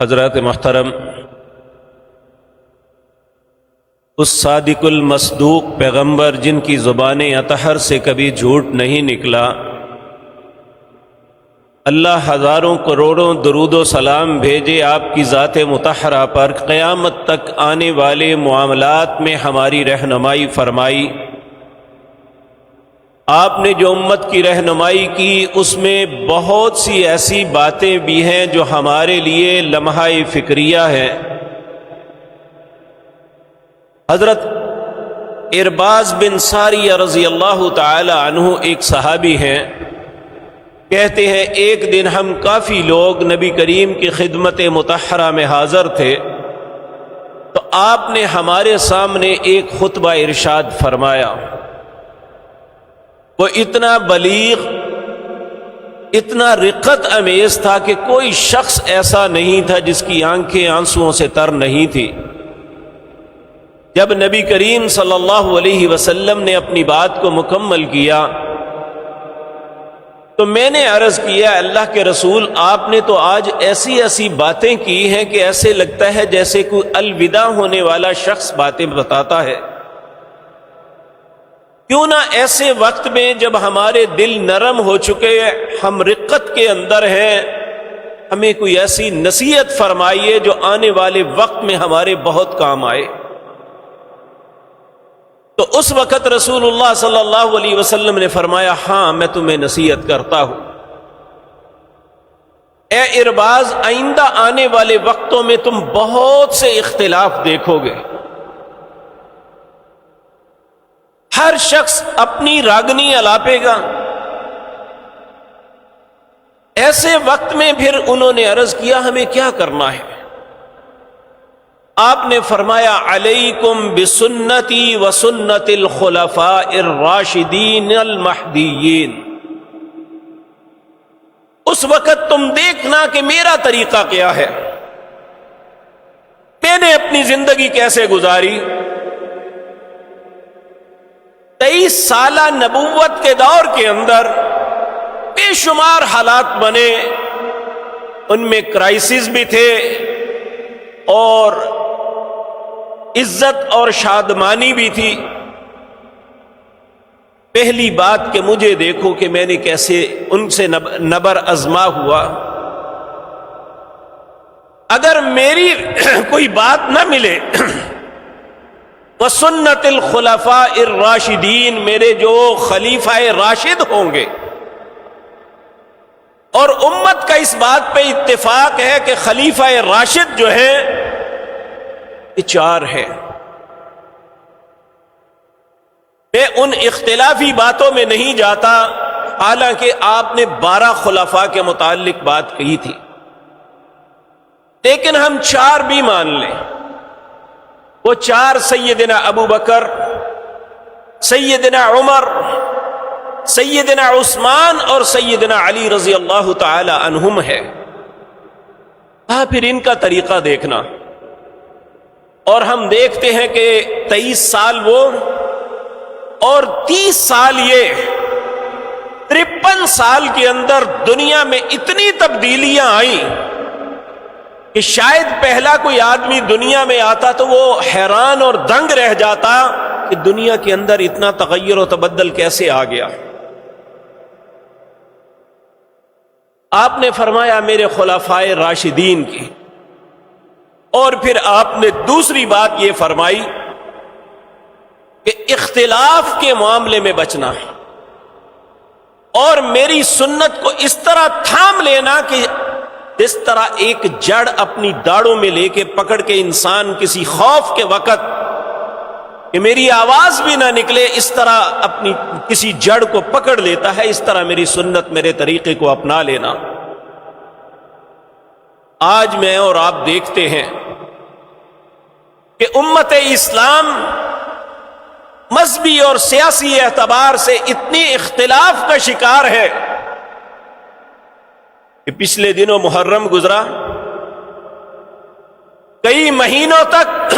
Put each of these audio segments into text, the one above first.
حضرات محترم، اس صادق المصدوق پیغمبر جن کی زبان اطہر سے کبھی جھوٹ نہیں نکلا، اللہ ہزاروں کروڑوں درود و سلام بھیجے آپ کی ذات مطہرہ پر، قیامت تک آنے والے معاملات میں ہماری رہنمائی فرمائی۔ آپ نے جو امت کی رہنمائی کی اس میں بہت سی ایسی باتیں بھی ہیں جو ہمارے لیے لمحہ فکریہ ہیں۔ حضرت ارباز بن ساریہ رضی اللہ تعالی عنہ ایک صحابی ہیں، کہتے ہیں ایک دن ہم کافی لوگ نبی کریم کی خدمت مطہرہ میں حاضر تھے، تو آپ نے ہمارے سامنے ایک خطبہ ارشاد فرمایا۔ وہ اتنا بلیغ، اتنا رقت امیز تھا کہ کوئی شخص ایسا نہیں تھا جس کی آنکھیں آنسوؤں سے تر نہیں تھی۔ جب نبی کریم صلی اللہ علیہ وسلم نے اپنی بات کو مکمل کیا تو میں نے عرض کیا، اللہ کے رسول، آپ نے تو آج ایسی ایسی باتیں کی ہیں کہ ایسے لگتا ہے جیسے کوئی الوداع ہونے والا شخص باتیں بتاتا ہے۔ کیوں نہ ایسے وقت میں جب ہمارے دل نرم ہو چکے، ہم رقت کے اندر ہیں، ہمیں کوئی ایسی نصیحت فرمائیے جو آنے والے وقت میں ہمارے بہت کام آئے۔ تو اس وقت رسول اللہ صلی اللہ علیہ وسلم نے فرمایا، ہاں میں تمہیں نصیحت کرتا ہوں۔ اے ارباز، آئندہ آنے والے وقتوں میں تم بہت سے اختلاف دیکھو گے، ہر شخص اپنی راگنی الاپے گا۔ ایسے وقت میں پھر انہوں نے عرض کیا، ہمیں کیا کرنا ہے؟ آپ نے فرمایا، علیکم بسنتی وسنت الخلفاء الراشدین المہدیین۔ اس وقت تم دیکھنا کہ میرا طریقہ کیا ہے، میں نے اپنی زندگی کیسے گزاری۔ 23 سالہ نبوت کے دور کے اندر بے شمار حالات بنے، ان میں کرائسس بھی تھے اور عزت اور شادمانی بھی تھی۔ پہلی بات کہ مجھے دیکھو کہ میں نے کیسے ان سے نبر ازما ہوا۔ اگر میری کوئی بات نہ ملے، وسنت الخلفاء الراشدین، میرے جو خلیفہ راشد ہوں گے، اور امت کا اس بات پہ اتفاق ہے کہ خلیفہ راشد جو ہے یہ 4 ہے۔ میں ان اختلافی باتوں میں نہیں جاتا، حالانکہ آپ نے 12 خلفاء کے متعلق بات کہی تھی، لیکن ہم 4 بھی مان لیں۔ وہ 4 سیدنا ابو بکر، سیدنا عمر، سیدنا عثمان اور سیدنا علی رضی اللہ تعالی عنہم ہے۔ پھر ان کا طریقہ دیکھنا، اور ہم دیکھتے ہیں کہ 23 سال وہ اور 30 سال یہ، 53 سال کے اندر دنیا میں اتنی تبدیلیاں آئیں کہ شاید پہلا کوئی آدمی دنیا میں آتا تو وہ حیران اور دنگ رہ جاتا کہ دنیا کے اندر اتنا تغیر و تبدل کیسے آ گیا۔ آپ نے فرمایا میرے خلفاء راشدین کی، اور پھر آپ نے دوسری بات یہ فرمائی کہ اختلاف کے معاملے میں بچنا ہے، اور میری سنت کو اس طرح تھام لینا کہ اس طرح ایک جڑ اپنی داڑوں میں لے کے پکڑ کے انسان کسی خوف کے وقت کہ میری آواز بھی نہ نکلے، اس طرح اپنی کسی جڑ کو پکڑ لیتا ہے، اس طرح میری سنت، میرے طریقے کو اپنا لینا۔ آج میں اور آپ دیکھتے ہیں کہ امت اسلام مذہبی اور سیاسی اعتبار سے اتنی اختلاف کا شکار ہے کہ پچھلے دنوں محرم گزرا، کئی مہینوں تک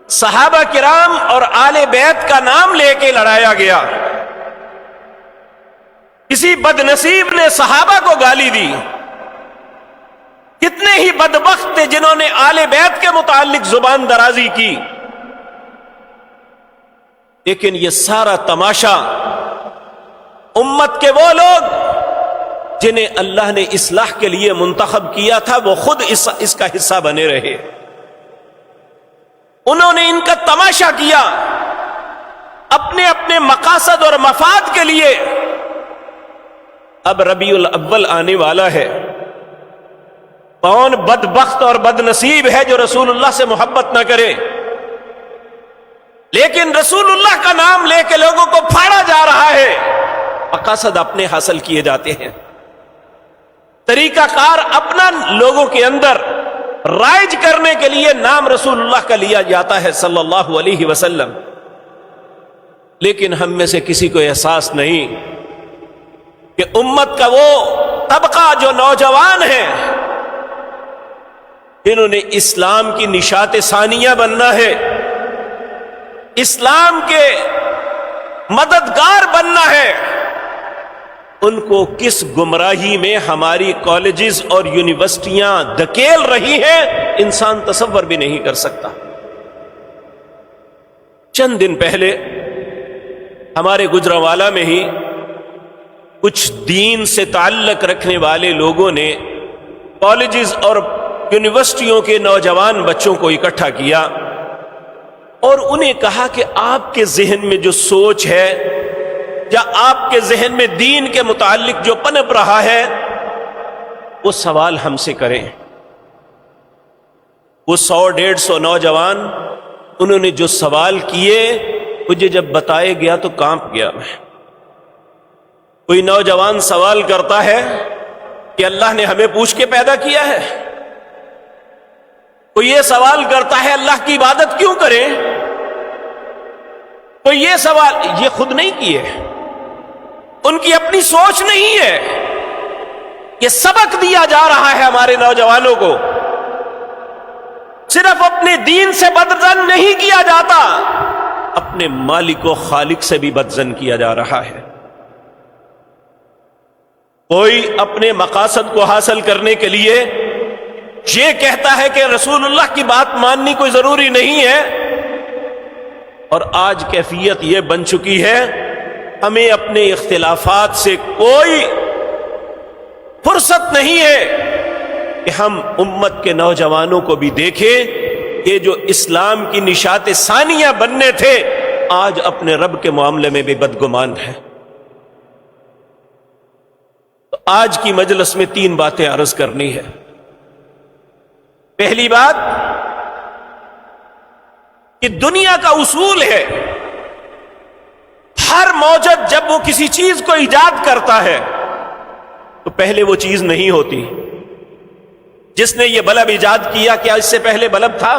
صحابہ کرام اور آل بیت کا نام لے کے لڑایا گیا، کسی بد نصیب نے صحابہ کو گالی دی، کتنے ہی بدبخت تھے جنہوں نے آل بیت کے متعلق زبان درازی کی، لیکن یہ سارا تماشا امت کے وہ لوگ جنہیں اللہ نے اصلاح کے لیے منتخب کیا تھا وہ خود اس کا حصہ بنے رہے، انہوں نے ان کا تماشا کیا اپنے اپنے مقاصد اور مفاد کے لیے۔ اب ربیع الاول آنے والا ہے، کون بدبخت اور بد نصیب ہے جو رسول اللہ سے محبت نہ کرے، لیکن رسول اللہ کا نام لے کے لوگوں کو پھاڑا جا رہا ہے، مقاصد اپنے حاصل کیے جاتے ہیں، طریقہ کار اپنا لوگوں کے اندر رائج کرنے کے لیے نام رسول اللہ کا لیا جاتا ہے صلی اللہ علیہ وسلم، لیکن ہم میں سے کسی کو احساس نہیں کہ امت کا وہ طبقہ جو نوجوان ہیں جنہوں نے اسلام کی نشات ثانیہ بننا ہے، اسلام کے مددگار بننا ہے، ان کو کس گمراہی میں ہماری کالجز اور یونیورسٹیاں دھکیل رہی ہیں انسان تصور بھی نہیں کر سکتا۔ چند دن پہلے ہمارے گجرانوالہ میں ہی کچھ دین سے تعلق رکھنے والے لوگوں نے کالجز اور یونیورسٹیوں کے نوجوان بچوں کو اکٹھا کیا اور انہیں کہا کہ آپ کے ذہن میں جو سوچ ہے یا آپ کے ذہن میں دین کے متعلق جو پنپ رہا ہے وہ سوال ہم سے کریں۔ وہ 100-150 نوجوان انہوں نے جو سوال کیے مجھے جب بتائے گیا تو کانپ گیا میں۔ کوئی نوجوان سوال کرتا ہے کہ اللہ نے ہمیں پوچھ کے پیدا کیا ہے، کوئی یہ سوال کرتا ہے اللہ کی عبادت کیوں کریں، کوئی یہ سوال، یہ خود نہیں کیے، ان کی اپنی سوچ نہیں ہے، یہ سبق دیا جا رہا ہے ہمارے نوجوانوں کو۔ صرف اپنے دین سے بدظن نہیں کیا جاتا، اپنے مالک و خالق سے بھی بدظن کیا جا رہا ہے۔ کوئی اپنے مقاصد کو حاصل کرنے کے لیے یہ کہتا ہے کہ رسول اللہ کی بات ماننی کوئی ضروری نہیں ہے، اور آج کیفیت یہ بن چکی ہے ہمیں اپنے اختلافات سے کوئی فرصت نہیں ہے کہ ہم امت کے نوجوانوں کو بھی دیکھیں کہ جو اسلام کی نشات ثانیہ بننے تھے آج اپنے رب کے معاملے میں بھی بدگمان ہیں۔ تو آج کی مجلس میں 3 باتیں عرض کرنی ہے۔ پہلی بات کہ دنیا کا اصول ہے ہر موجد جب وہ کسی چیز کو ایجاد کرتا ہے تو پہلے وہ چیز نہیں ہوتی۔ جس نے یہ بلب ایجاد کیا کیا اس سے پہلے بلب تھا؟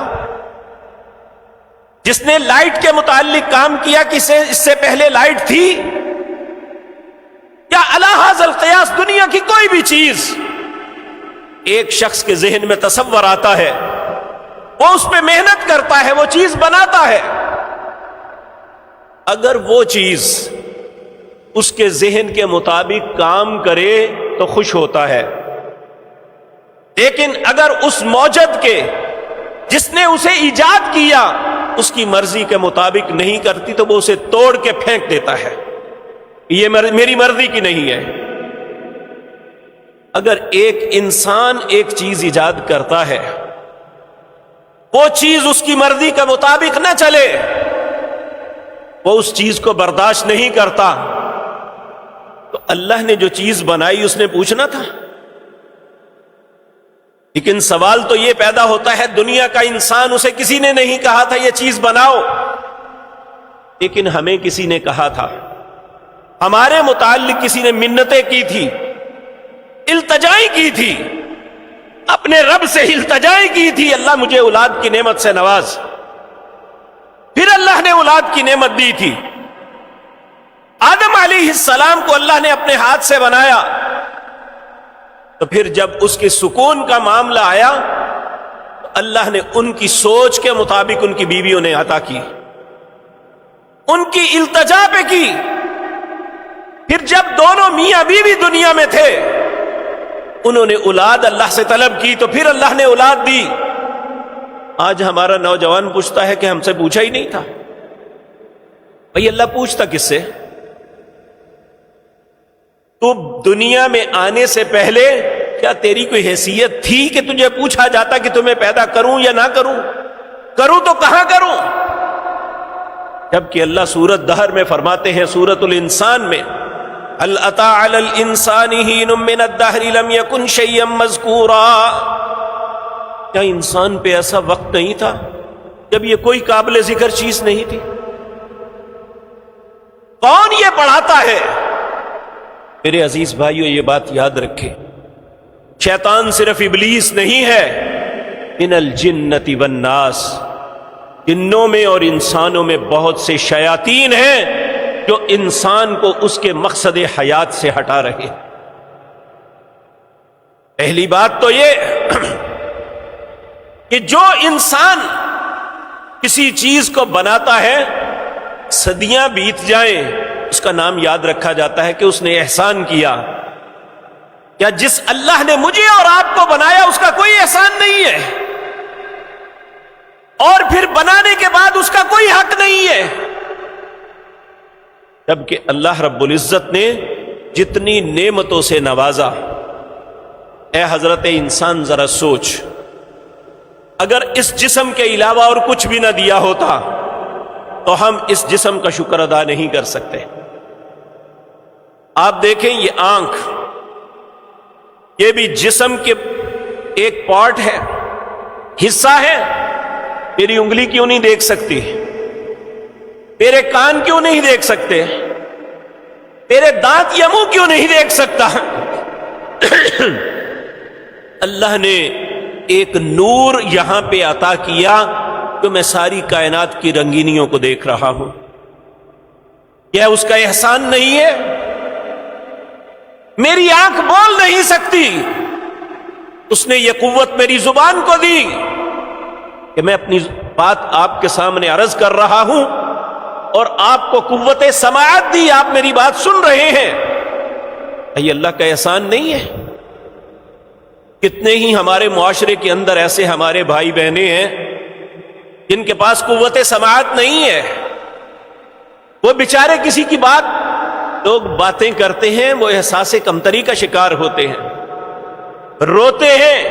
جس نے لائٹ کے متعلق کام کیا کہ اس سے پہلے لائٹ تھی؟ یا علی ھذا القیاس دنیا کی کوئی بھی چیز ایک شخص کے ذہن میں تصور آتا ہے، وہ اس پہ محنت کرتا ہے، وہ چیز بناتا ہے، اگر وہ چیز اس کے ذہن کے مطابق کام کرے تو خوش ہوتا ہے، لیکن اگر اس موجد کے جس نے اسے ایجاد کیا اس کی مرضی کے مطابق نہیں کرتی تو وہ اسے توڑ کے پھینک دیتا ہے، یہ میری مرضی کی نہیں ہے۔ اگر ایک انسان ایک چیز ایجاد کرتا ہے، وہ چیز اس کی مرضی کے مطابق نہ چلے، وہ اس چیز کو برداشت نہیں کرتا، تو اللہ نے جو چیز بنائی اس نے پوچھنا تھا۔ لیکن سوال تو یہ پیدا ہوتا ہے دنیا کا انسان، اسے کسی نے نہیں کہا تھا یہ چیز بناؤ، لیکن ہمیں کسی نے کہا تھا، ہمارے متعلق کسی نے منتیں کی تھی، التجائیں کی تھی، اپنے رب سے التجائیں کی تھی، اللہ مجھے اولاد کی نعمت سے نواز، پھر اللہ نے اولاد کی نعمت دی تھی۔ آدم علیہ السلام کو اللہ نے اپنے ہاتھ سے بنایا، تو پھر جب اس کے سکون کا معاملہ آیا تو اللہ نے ان کی سوچ کے مطابق ان کی بیویوں نے عطا کی، ان کی التجا پہ کی، پھر جب دونوں میاں بیوی دنیا میں تھے انہوں نے اولاد اللہ سے طلب کی تو پھر اللہ نے اولاد دی. آج ہمارا نوجوان پوچھتا ہے کہ ہم سے پوچھا ہی نہیں تھا. بھئی اللہ پوچھتا کس سے؟ تو دنیا میں آنے سے پہلے کیا تیری کوئی حیثیت تھی کہ تجھے پوچھا جاتا کہ تمہیں پیدا کروں یا نہ کروں؟ کروں تو کہاں کروں؟ جبکہ اللہ سورۃ دہر میں فرماتے ہیں سورۃ الانسان میں هل اتى على الانسان حين من الدهر لم يكن شيئا مذكورا. کیا انسان پہ ایسا وقت نہیں تھا جب یہ کوئی قابل ذکر چیز نہیں تھی؟ کون یہ پڑھاتا ہے؟ میرے عزیز بھائیو یہ بات یاد رکھیں، شیطان صرف ابلیس نہیں ہے، من الجنۃ والناس، جنوں میں اور انسانوں میں بہت سے شیاطین ہیں جو انسان کو اس کے مقصد حیات سے ہٹا رہے ہیں. پہلی بات تو یہ کہ جو انسان کسی چیز کو بناتا ہے صدیاں بیت جائیں اس کا نام یاد رکھا جاتا ہے کہ اس نے احسان کیا. کیا جس اللہ نے مجھے اور آپ کو بنایا اس کا کوئی احسان نہیں ہے؟ اور پھر بنانے کے بعد اس کا کوئی حق نہیں ہے؟ جبکہ اللہ رب العزت نے جتنی نعمتوں سے نوازا، اے حضرت انسان ذرا سوچ، اگر اس جسم کے علاوہ اور کچھ بھی نہ دیا ہوتا تو ہم اس جسم کا شکر ادا نہیں کر سکتے. آپ دیکھیں یہ آنکھ، یہ بھی جسم کے ایک پارٹ ہے، حصہ ہے. میری انگلی کیوں نہیں دیکھ سکتی؟ میرے کان کیوں نہیں دیکھ سکتے؟ میرے دانت یا منہ کیوں نہیں دیکھ سکتا؟ اللہ نے ایک نور یہاں پہ عطا کیا تو میں ساری کائنات کی رنگینیوں کو دیکھ رہا ہوں. کیا اس کا احسان نہیں ہے؟ میری آنکھ بول نہیں سکتی، اس نے یہ قوت میری زبان کو دی کہ میں اپنی بات آپ کے سامنے عرض کر رہا ہوں، اور آپ کو قوت سماعت دی، آپ میری بات سن رہے ہیں. یہ اللہ کا احسان نہیں ہے؟ کتنے ہی ہمارے معاشرے کے اندر ایسے ہمارے بھائی بہنیں ہیں جن کے پاس قوت سماعت نہیں ہے. وہ بیچارے کسی کی بات، لوگ باتیں کرتے ہیں، وہ احساس کمتری کا شکار ہوتے ہیں، روتے ہیں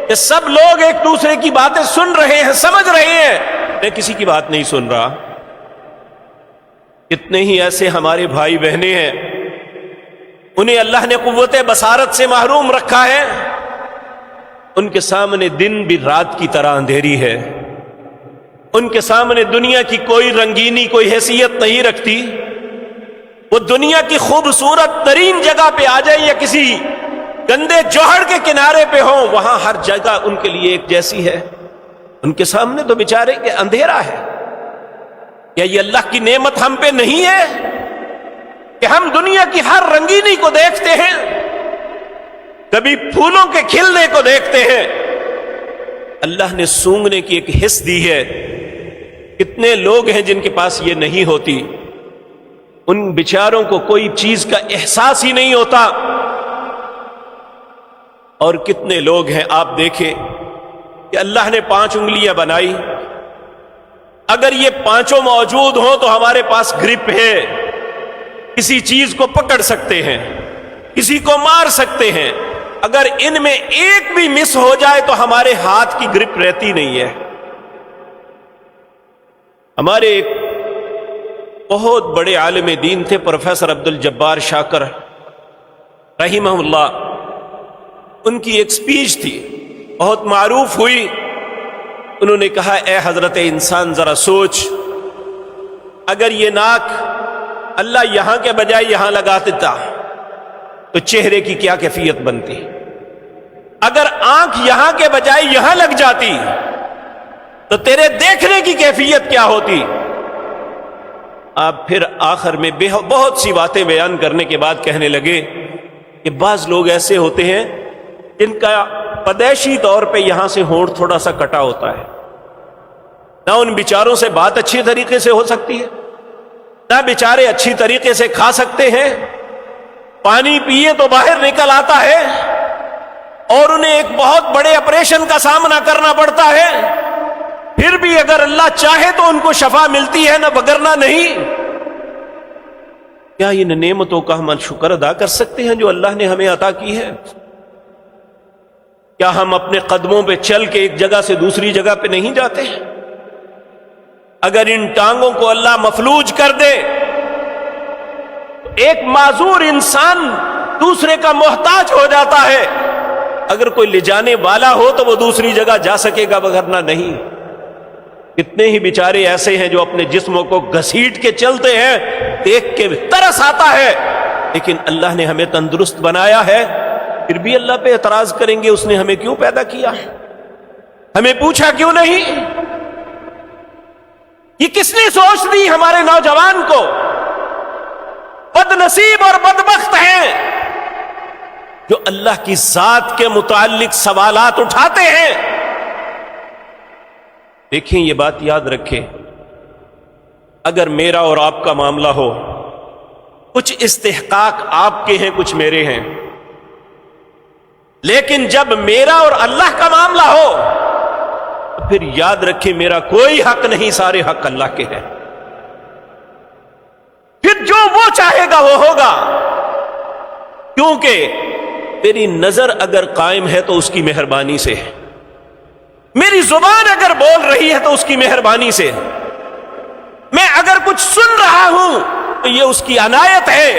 کہ سب لوگ ایک دوسرے کی باتیں سن رہے ہیں، سمجھ رہے ہیں، میں کسی کی بات نہیں سن رہا. کتنے ہی ایسے ہمارے بھائی بہنیں ہیں انہیں اللہ نے قوت بصارت سے محروم رکھا ہے، ان کے سامنے دن بھی رات کی طرح اندھیری ہے، ان کے سامنے دنیا کی کوئی رنگینی، کوئی حیثیت نہیں رکھتی. وہ دنیا کی خوبصورت ترین جگہ پہ آ جائیں یا کسی گندے جوہر کے کنارے پہ ہوں، وہاں ہر جگہ ان کے لیے ایک جیسی ہے. ان کے سامنے تو بیچارے کے اندھیرا ہے. کیا یہ اللہ کی نعمت ہم پہ نہیں ہے کہ ہم دنیا کی ہر رنگینی کو دیکھتے ہیں، کبھی پھولوں کے کھلنے کو دیکھتے ہیں؟ اللہ نے سونگھنے کی ایک حس دی ہے. کتنے لوگ ہیں جن کے پاس یہ نہیں ہوتی، ان بیچاروں کو کوئی چیز کا احساس ہی نہیں ہوتا. اور کتنے لوگ ہیں آپ دیکھیں کہ اللہ نے 5 انگلیاں بنائی، اگر یہ 5 موجود ہوں تو ہمارے پاس گرپ ہے، کسی چیز کو پکڑ سکتے ہیں، کسی کو مار سکتے ہیں. اگر ان میں ایک بھی مس ہو جائے تو ہمارے ہاتھ کی گرپ رہتی نہیں ہے. ہمارے ایک بہت بڑے عالم دین تھے پروفیسر عبد الجبار شاکر رحمہ اللہ، ان کی ایک سپیچ تھی بہت معروف ہوئی. انہوں نے کہا اے حضرت انسان ذرا سوچ، اگر یہ ناک اللہ یہاں کے بجائے یہاں لگا دیتا تو چہرے کی کیا کیفیت بنتی؟ اگر آنکھ یہاں کے بجائے یہاں لگ جاتی تو تیرے دیکھنے کی کیفیت کیا ہوتی؟ آپ پھر آخر میں بہت سی باتیں بیان کرنے کے بعد کہنے لگے کہ بعض لوگ ایسے ہوتے ہیں جن کا پدیشی طور پہ یہاں سے ہونٹ تھوڑا سا کٹا ہوتا ہے، نہ ان بیچاروں سے بات اچھی طریقے سے ہو سکتی ہے، نہ بیچارے اچھی طریقے سے کھا سکتے ہیں، پانی پیے تو باہر نکل آتا ہے اور انہیں ایک بہت بڑے آپریشن کا سامنا کرنا پڑتا ہے، پھر بھی اگر اللہ چاہے تو ان کو شفا ملتی ہے، نہ وگرنہ نہیں۔ کیا ان نعمتوں کا ہم شکر ادا کر سکتے ہیں جو اللہ نے ہمیں عطا کی ہے؟ کیا ہم اپنے قدموں پہ چل کے ایک جگہ سے دوسری جگہ پہ نہیں جاتے؟ اگر ان ٹانگوں کو اللہ مفلوج کر دے تو ایک معذور انسان دوسرے کا محتاج ہو جاتا ہے، اگر کوئی لے جانے والا ہو تو وہ دوسری جگہ جا سکے گا، وگرنہ نہیں۔ کتنے ہی بیچارے ایسے ہیں جو اپنے جسموں کو گھسیٹ کے چلتے ہیں، دیکھ کے ترس آتا ہے، لیکن اللہ نے ہمیں تندرست بنایا ہے، پھر بھی اللہ پہ اعتراض کریں گے اس نے ہمیں کیوں پیدا کیا، ہمیں پوچھا کیوں نہیں؟ یہ کس نے سوچ دی ہمارے نوجوان کو؟ بد نصیب اور بدبخت ہیں جو اللہ کی ذات کے متعلق سوالات اٹھاتے ہیں۔ دیکھیں، یہ بات یاد رکھیں، اگر میرا اور آپ کا معاملہ ہو، کچھ استحقاق آپ کے ہیں، کچھ میرے ہیں، لیکن جب میرا اور اللہ کا معاملہ ہو تو پھر یاد رکھیں میرا کوئی حق نہیں، سارے حق اللہ کے ہیں۔ پھر جو وہ چاہے گا وہ ہوگا، کیونکہ میری نظر اگر قائم ہے تو اس کی مہربانی سے، میری زبان اگر بول رہی ہے تو اس کی مہربانی سے، میں اگر کچھ سن رہا ہوں تو یہ اس کی عنایت ہے۔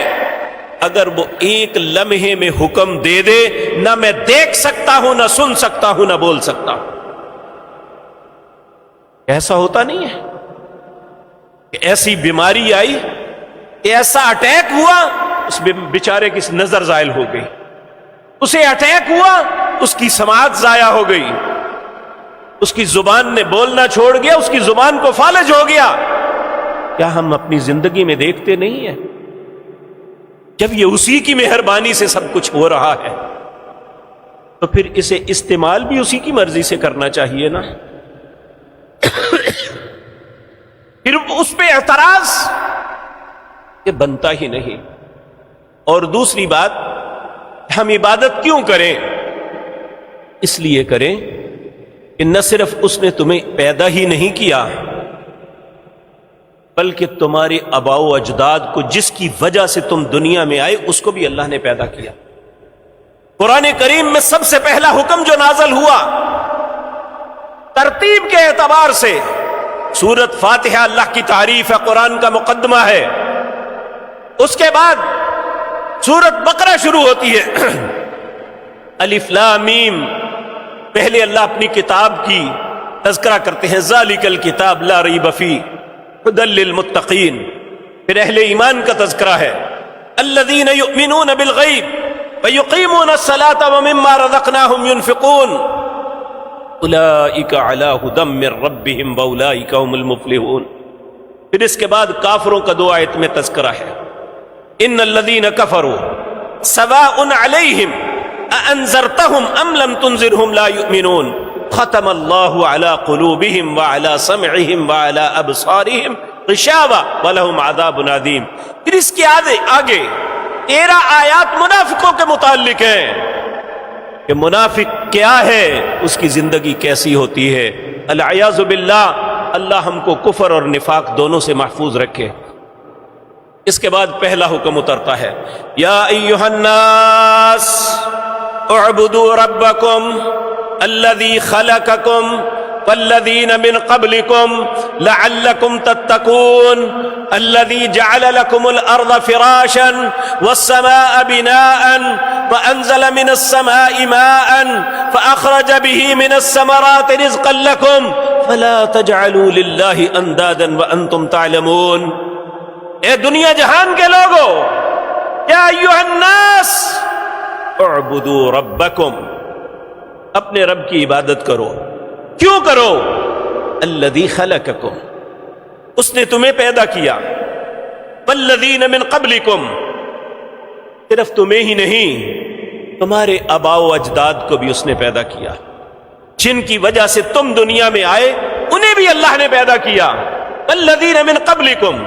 اگر وہ ایک لمحے میں حکم دے دے، نہ میں دیکھ سکتا ہوں، نہ سن سکتا ہوں، نہ بول سکتا ہوں۔ ایسا ہوتا نہیں ہے کہ ایسی بیماری آئی، ایسا اٹیک ہوا، اس بیچارے کی نظر زائل ہو گئی، اسے اٹیک ہوا، اس کی سماعت ضائع ہو گئی، اس کی زبان نے بولنا چھوڑ گیا، اس کی زبان کو فالج ہو گیا۔ کیا ہم اپنی زندگی میں دیکھتے نہیں ہیں؟ جب یہ اسی کی مہربانی سے سب کچھ ہو رہا ہے تو پھر اسے استعمال بھی اسی کی مرضی سے کرنا چاہیے نا۔ پھر اس پہ اعتراض یہ بنتا ہی نہیں۔ اور دوسری بات، ہم عبادت کیوں کریں؟ اس لیے کریں کہ نہ صرف اس نے تمہیں پیدا ہی نہیں کیا، بلکہ تمہارے آباء و اجداد کو جس کی وجہ سے تم دنیا میں آئے اس کو بھی اللہ نے پیدا کیا۔ قرآن کریم میں سب سے پہلا حکم جو نازل ہوا ترتیب کے اعتبار سے، سورۃ فاتحہ اللہ کی تعریف ہے، قرآن کا مقدمہ ہے، اس کے بعد سورۃ بقرہ شروع ہوتی ہے، الف لام میم، پہلے اللہ اپنی کتاب کی تذکرہ کرتے ہیں، ذالک الکتاب لا ریب فیہ ھدی للمتقین، پھر اہل ایمان کا تذکرہ ہے، الذین یؤمنون بالغیب ویقیمون الصلاۃ ومما رزقناہم ینفقون اولئک علی ھدی من ربہم واولئک ھم المفلحون۔ پھر اس کے بعد کافروں کا 2 آیت میں تذکرہ ہے، ان الذین کفروا سواء علیہم اانذرتہم ام لم تنذرہم لا یؤمنون ختم اللہ علی قلوبہم وعلی سمعہم وعلی ابصارہم غشاوہ ولہم عذاب عظیم۔ پھر اس کے آگے 13 آیات منافقوں کے متعلق ہیں کہ منافق کیا ہے، اس کی زندگی کیسی ہوتی ہے۔ العیاذ باللہ، اللہ ہم کو کفر اور نفاق دونوں سے محفوظ رکھے۔ اس کے بعد پہلا حکم اترتا ہے، یا ایھا الناس اعبدوا ربکم الذی خلقکم والذین من قبلکم لعلکم تتقون الذی جعل لکم الارض فراشا والسماء بناء وانزل من السماء ماء فاخرج به من الثمرات رزقا لکم فلا تجعلوا للہ اندادا وانتم تعلمون۔ اے دنیا جہان کے لوگوں، یا ایھا الناس اعبدوا ربکم، اپنے رب کی عبادت کرو۔ کیوں کرو؟ الذی خلقکم، اس نے تمہیں پیدا کیا، والذین من قبلکم، صرف تمہیں ہی نہیں تمہارے آباء و اجداد کو بھی اس نے پیدا کیا، جن کی وجہ سے تم دنیا میں آئے انہیں بھی اللہ نے پیدا کیا۔ والذین من قبلکم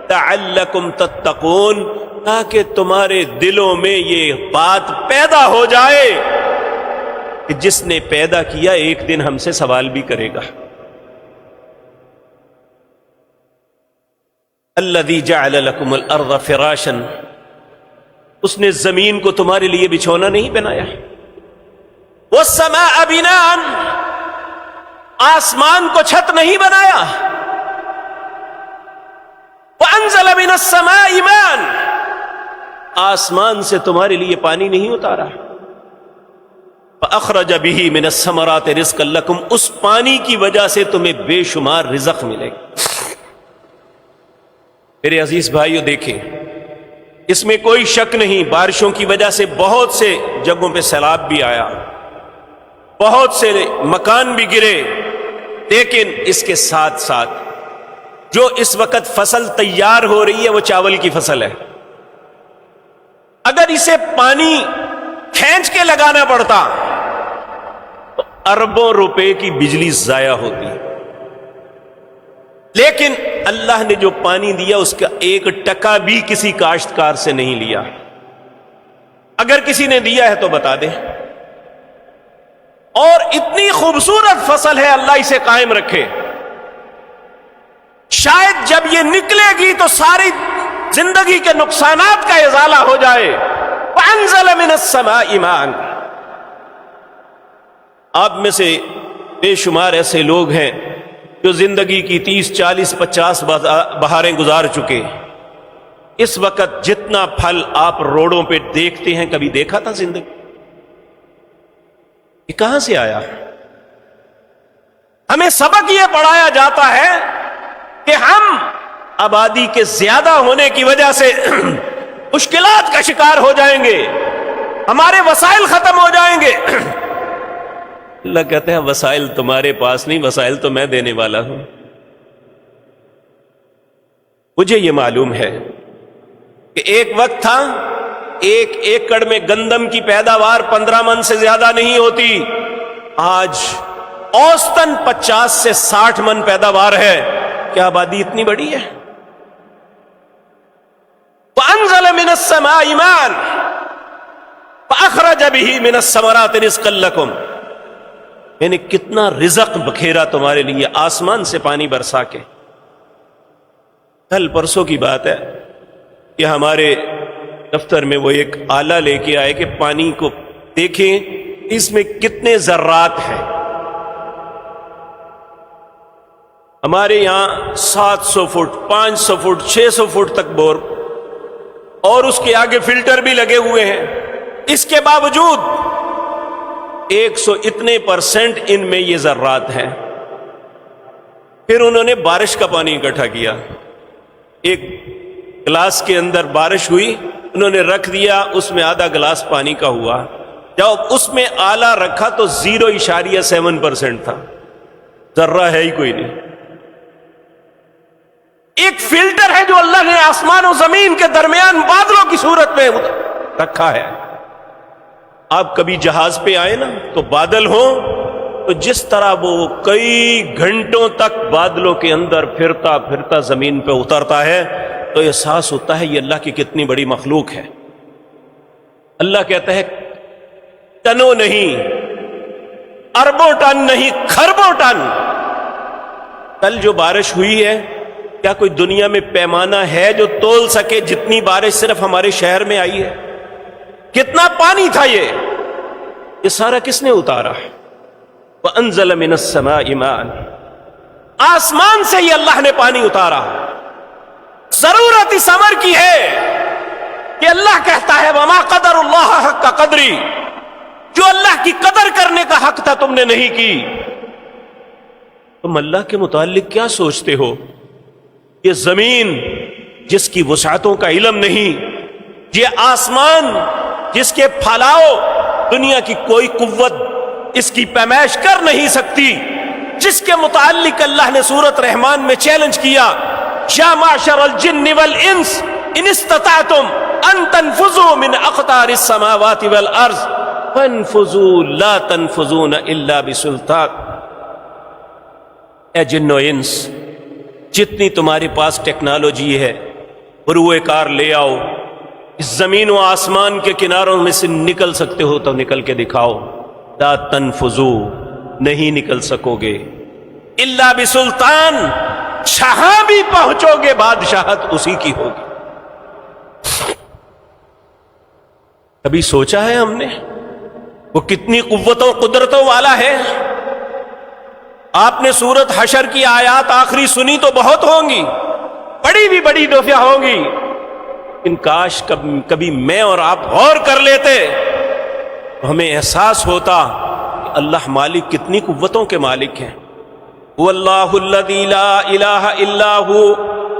لعلکم تتقون، تاکہ تمہارے دلوں میں یہ بات پیدا ہو جائے کہ جس نے پیدا کیا ایک دن ہم سے سوال بھی کرے گا۔ الذی جعل لکم الارض فراشا، اس نے زمین کو تمہارے لیے بچھونا نہیں بنایا۔ والسماء بناء، آسمان کو چھت نہیں بنایا۔ وانزل من السماء ماء، آسمان سے تمہارے لیے پانی نہیں اتارا۔ فاخرج به من الثمرات رزقا لکم، اس پانی کی وجہ سے تمہیں بے شمار رزق ملے گا۔ میرے عزیز بھائیو دیکھیں، اس میں کوئی شک نہیں، بارشوں کی وجہ سے بہت سے جگہوں پہ سیلاب بھی آیا، بہت سے مکان بھی گرے، لیکن اس کے ساتھ ساتھ جو اس وقت فصل تیار ہو رہی ہے وہ چاول کی فصل ہے۔ اگر اسے پانی کھینچ کے لگانا پڑتا تو اربوں روپے کی بجلی ضائع ہوتی، لیکن اللہ نے جو پانی دیا اس کا 1% بھی کسی کاشتکار سے نہیں لیا۔ اگر کسی نے دیا ہے تو بتا دے۔ اور اتنی خوبصورت فصل ہے، اللہ اسے قائم رکھے، شاید جب یہ نکلے گی تو ساری زندگی کے نقصانات کا ازالہ ہو جائے۔ وَأَنزَلَ مِنَ السَّمَاءِ مَاءً، آپ میں سے بے شمار ایسے لوگ ہیں جو زندگی کی 30 40 50 بہاریں گزار چکے، اس وقت جتنا پھل آپ روڈوں پہ دیکھتے ہیں کبھی دیکھا تھا زندگی؟ یہ کہاں سے آیا؟ ہمیں سبق یہ پڑھایا جاتا ہے کہ ہم آبادی کے زیادہ ہونے کی وجہ سے مشکلات کا شکار ہو جائیں گے، ہمارے وسائل ختم ہو جائیں گے۔ اللہ کہتے ہیں وسائل تمہارے پاس نہیں، وسائل تو میں دینے والا ہوں۔ مجھے یہ معلوم ہے کہ ایک وقت تھا 1 ایکڑ میں گندم کی پیداوار 15 من سے زیادہ نہیں ہوتی، آج اوسطاً 50 سے 60 من پیداوار ہے۔ کیا آبادی اتنی بڑی ہے؟ وَأَنزَلَ مِنَ السَّمَاءِ مَاءً فَأَخْرَجَ بِهِ مِنَ الثَّمَرَاتِ رِزْقًا لَكُمْ، یعنی کتنا رزق بکھیرا تمہارے لیے آسمان سے پانی برسا کے۔ کل پرسوں کی بات ہے کہ ہمارے دفتر میں وہ ایک آلہ لے کے آئے کہ پانی کو دیکھیں اس میں کتنے ذرات ہیں۔ ہمارے یہاں 700 فٹ 500 فٹ 600 فٹ تک بور، اور اس کے آگے فلٹر بھی لگے ہوئے ہیں، اس کے باوجود 100 اتنے % ان میں یہ ذرات ہیں۔ پھر انہوں نے بارش کا پانی اکٹھا کیا، ایک گلاس کے اندر بارش ہوئی، انہوں نے رکھ دیا، اس میں آدھا گلاس پانی کا ہوا، جب اس میں آلہ رکھا تو 0.7% تھا، ذرہ ہے ہی کوئی نہیں۔ ایک فلٹر ہے جو اللہ نے آسمان و زمین کے درمیان بادلوں کی صورت میں رکھا ہے۔ آپ کبھی جہاز پہ آئے نا تو بادل ہوں تو جس طرح وہ کئی گھنٹوں تک بادلوں کے اندر پھرتا پھرتا زمین پہ اترتا ہے تو احساس ہوتا ہے یہ اللہ کی کتنی بڑی مخلوق ہے۔ اللہ کہتا ہے ٹنوں نہیں، اربوں ٹن نہیں، کھربوں ٹن۔ کل جو بارش ہوئی ہے، کیا کوئی دنیا میں پیمانہ ہے جو تول سکے جتنی بارش صرف ہمارے شہر میں آئی ہے؟ کتنا پانی تھا یہ سارا کس نے اتارا؟ وَأَنزَلَ مِنَ السَّمَاءِ مَاءً، آسمان سے یہ اللہ نے پانی اتارا۔ ضرورت اس امر کی ہے کہ اللہ کہتا ہے وَمَا قَدَرُ اللَّهَ حَقَّ قَدْرِهِ، جو اللہ کی قدر کرنے کا حق تھا تم نے نہیں کی۔ تم اللہ کے متعلق کیا سوچتے ہو؟ یہ زمین جس کی وسعتوں کا علم نہیں، یہ آسمان جس کے پھیلاؤ دنیا کی کوئی قوت اس کی پیمائش کر نہیں سکتی، جس کے متعلق اللہ نے سورۃ رحمان میں چیلنج کیا یا معشر الجن والانس ان استطعتم ان تنفذوا من اقطار السماوات والارض فانفذوا لا تنفذون الا بسلطان۔ اے جن و انس، جتنی تمہارے پاس ٹیکنالوجی ہے، بروئے کار لے آؤ، اس زمین و آسمان کے کناروں میں سے نکل سکتے ہو تو نکل کے دکھاؤ. لا تنفذو، نہیں نکل سکو گے. الا بسلطان، جہاں بھی پہنچو گے بادشاہت اسی کی ہوگی. کبھی سوچا ہے ہم نے وہ کتنی قوتوں قدرتوں والا ہے؟ آپ نے سورت حشر کی آیات آخری سنی تو بہت ہوں گی، بڑی بھی بڑی دفعہ ہوں گی، لیکن کاش کبھی میں اور آپ غور کر لیتے تو ہمیں احساس ہوتا کہ اللہ مالک کتنی قوتوں کے مالک ہیں. واللہ الذی لا الہ الا ہو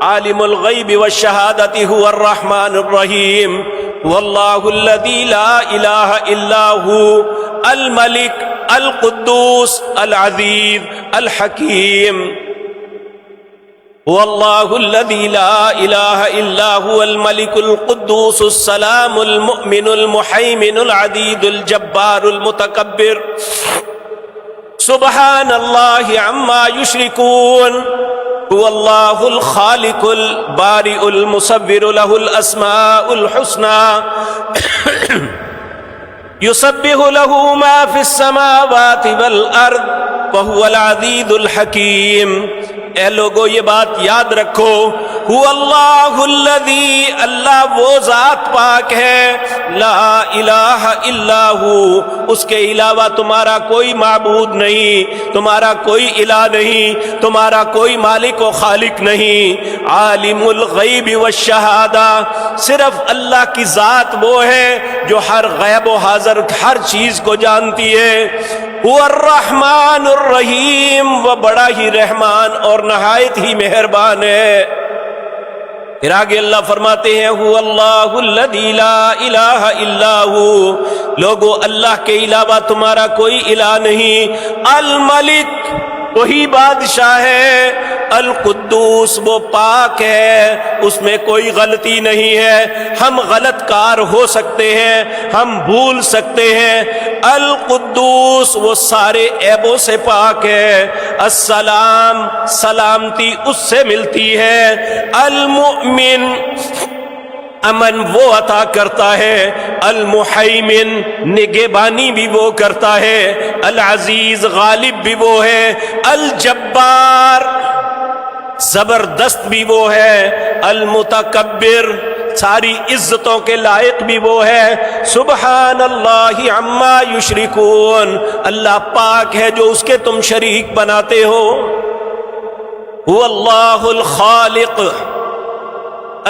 عالم الغیب والشہادۃ هو الرحمن الرحیم. واللہ الذی لا الہ الا ہو الملک القدوس العزیز الحکیم. واللہ الذی لا الہ الا هو الملک القدوس السلام المؤمن المحیمن العزیز الجبار المتکبر. سبحان اللہ عما یشرکون. هو اللہ الخالق البارئ المصور له الاسماء الحسنى یسبح له ما فی السماوات والارض وهو العزیز الحکیم. اے لوگو یہ بات یاد رکھو، هو اللہ الذی، اللہ وہ ذات پاک ہے، لا الہ الا ہو، اس کے علاوہ تمہارا کوئی معبود نہیں، تمہارا کوئی الہ نہیں، تمہارا کوئی مالک و خالق نہیں. عالم الغیب والشہادہ، صرف اللہ کی ذات وہ ہے جو ہر غیب و حاضر ہر چیز کو جانتی ہے. وہ الرحمن الرحیم، وہ بڑا ہی رحمان اور نہایت ہی مہربان ہے. پھر آگے اللہ فرماتے ہیں هو اللہ الذی لا الہ الا ہو، لوگو اللہ کے علاوہ تمہارا کوئی الہ نہیں. الملک، وہی بادشاہ ہے. القدوس، وہ پاک ہے، اس میں کوئی غلطی نہیں ہے. ہم غلط کار ہو سکتے ہیں، ہم بھول سکتے ہیں. القدوس، وہ سارے عیبوں سے پاک ہے. السلام، سلامتی اس سے ملتی ہے. المؤمن، امن وہ عطا کرتا ہے. المحیمن، نگہبانی بھی وہ کرتا ہے. العزیز، غالب بھی وہ ہے. الجبار، زبردست بھی وہ ہے. المتکبر، ساری عزتوں کے لائق بھی وہ ہے. سبحان اللہ عما یشرکون، اللہ پاک ہے جو اس کے تم شریک بناتے ہو. هو اللہ الخالق،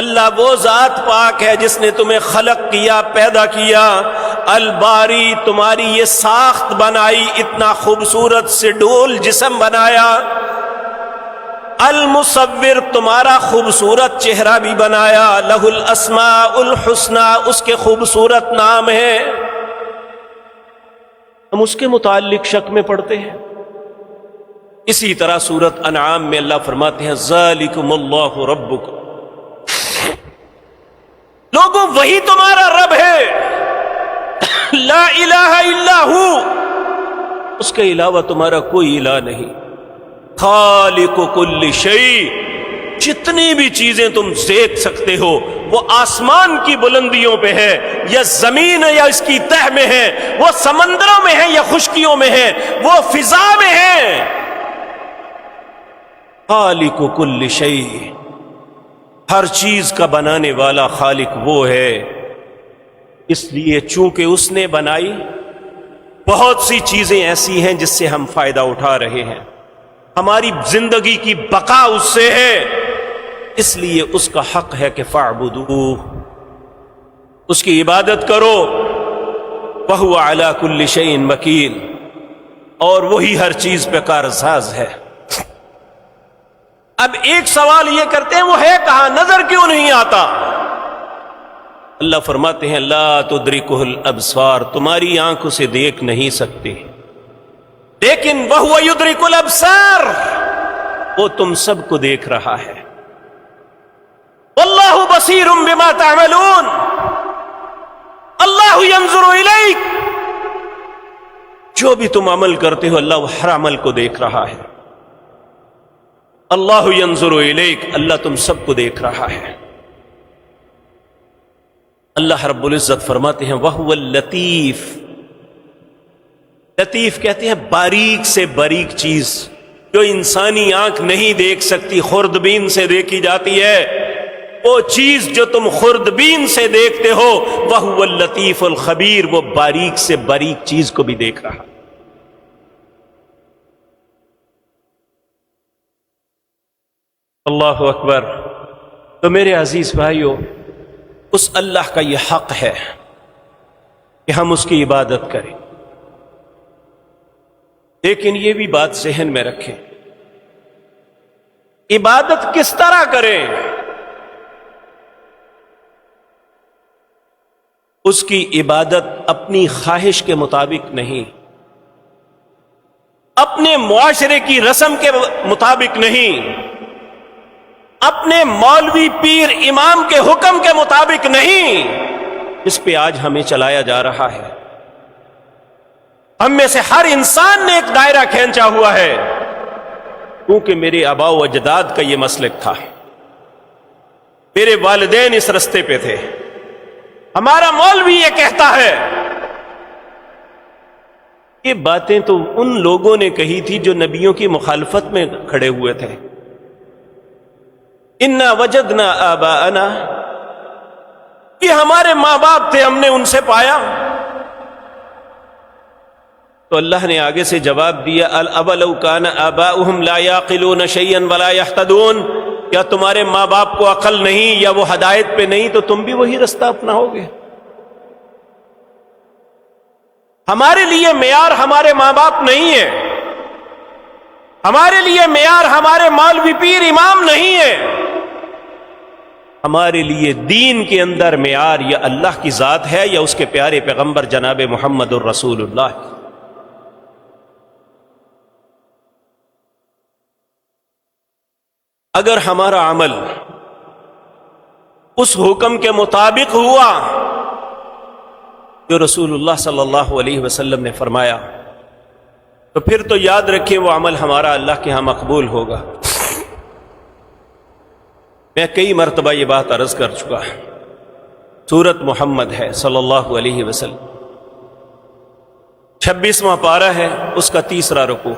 اللہ وہ ذات پاک ہے جس نے تمہیں خلق کیا، پیدا کیا. الباری، تمہاری یہ ساخت بنائی، اتنا خوبصورت سے ڈول جسم بنایا. المصور، تمہارا خوبصورت چہرہ بھی بنایا. لہ الاسماء الحسنى، اس کے خوبصورت نام ہیں. ہم اس کے متعلق شک میں پڑھتے ہیں. اسی طرح سورۃ انعام میں اللہ فرماتے ہیں ذالکم اللہ ربکم، لوگوں وہی تمہارا رب ہے. لا الہ الا ہو، اس کے علاوہ تمہارا کوئی الہ نہیں. خالق کل شیء، جتنی بھی چیزیں تم دیکھ سکتے ہو، وہ آسمان کی بلندیوں پہ ہے یا زمین یا اس کی تہ میں ہے، وہ سمندروں میں ہے یا خشکیوں میں ہے، وہ فضا میں ہے. خالق کل شیء، ہر چیز کا بنانے والا خالق وہ ہے. اس لیے چونکہ اس نے بنائی، بہت سی چیزیں ایسی ہیں جس سے ہم فائدہ اٹھا رہے ہیں. ہماری زندگی کی بقا اس سے ہے، اس لیے اس کا حق ہے کہ فاعبدوہ، اس کی عبادت کرو. وہو علی کل شیء وکیل، اور وہی ہر چیز پہ کارساز ہے. اب ایک سوال یہ کرتے ہیں وہ ہے کہاں، نظر کیوں نہیں آتا؟ اللہ فرماتے ہیں لا تدرکہ الابصار، تمہاری آنکھوں سے دیکھ نہیں سکتے، لیکن وہو یدرک الابصار، وہ تم سب کو دیکھ رہا ہے. واللہ بصیر بما تعملون، اللہ ینظر الیک، جو بھی تم عمل کرتے ہو اللہ ہر عمل کو دیکھ رہا ہے. اللہ ینظر الیک، اللہ تم سب کو دیکھ رہا ہے. اللہ رب العزت فرماتے ہیں وَهُوَ اللطیف، لطیف کہتے ہیں باریک سے باریک چیز جو انسانی آنکھ نہیں دیکھ سکتی، خوردبین سے دیکھی جاتی ہے، وہ چیز جو تم خوردبین سے دیکھتے ہو وَهُوَ اللطیف الخبیر، وہ باریک سے باریک چیز کو بھی دیکھ رہا۔ اللہ اکبر۔ تو میرے عزیز بھائیو، اس اللہ کا یہ حق ہے کہ ہم اس کی عبادت کریں، لیکن یہ بھی بات ذہن میں رکھیں، عبادت کس طرح کریں؟ اس کی عبادت اپنی خواہش کے مطابق نہیں، اپنے معاشرے کی رسم کے مطابق نہیں، اپنے مولوی پیر امام کے حکم کے مطابق نہیں، اس پہ آج ہمیں چلایا جا رہا ہے۔ ہم میں سے ہر انسان نے ایک دائرہ کھینچا ہوا ہے، کیونکہ میرے آباء و اجداد کا یہ مسلک تھا، میرے والدین اس رستے پہ تھے، ہمارا مولوی یہ کہتا ہے۔ یہ باتیں تو ان لوگوں نے کہی تھی جو نبیوں کی مخالفت میں کھڑے ہوئے تھے۔ انا وجدنا آباءنا، یہ ہمارے ماں باپ تھے، ہم نے ان سے پایا۔ تو اللہ نے آگے سے جواب دیا اَوَلَوْ كَانَ آبَاؤُهُمْ لَا يَعْقِلُونَ شَيْئًا وَلَا يَهْتَدُونَ، کیا تمہارے ماں باپ کو عقل نہیں یا وہ ہدایت پہ نہیں تو تم بھی وہی رستہ اپناؤ گے؟ ہمارے لیے معیار ہمارے ماں باپ نہیں ہے، ہمارے لیے معیار ہمارے مولوی پیر امام نہیں ہے، ہمارے لیے دین کے اندر معیار یا اللہ کی ذات ہے یا اس کے پیارے پیغمبر جناب محمد الرسول اللہ۔ اگر ہمارا عمل اس حکم کے مطابق ہوا جو رسول اللہ صلی اللہ علیہ وسلم نے فرمایا، تو پھر تو یاد رکھیں وہ عمل ہمارا اللہ کے ہاں مقبول ہوگا۔ میں کئی مرتبہ یہ بات عرض کر چکا، سورت محمد ہے صلی اللہ علیہ وسلم، 26واں پارہ ہے، اس کا 3 رکوع۔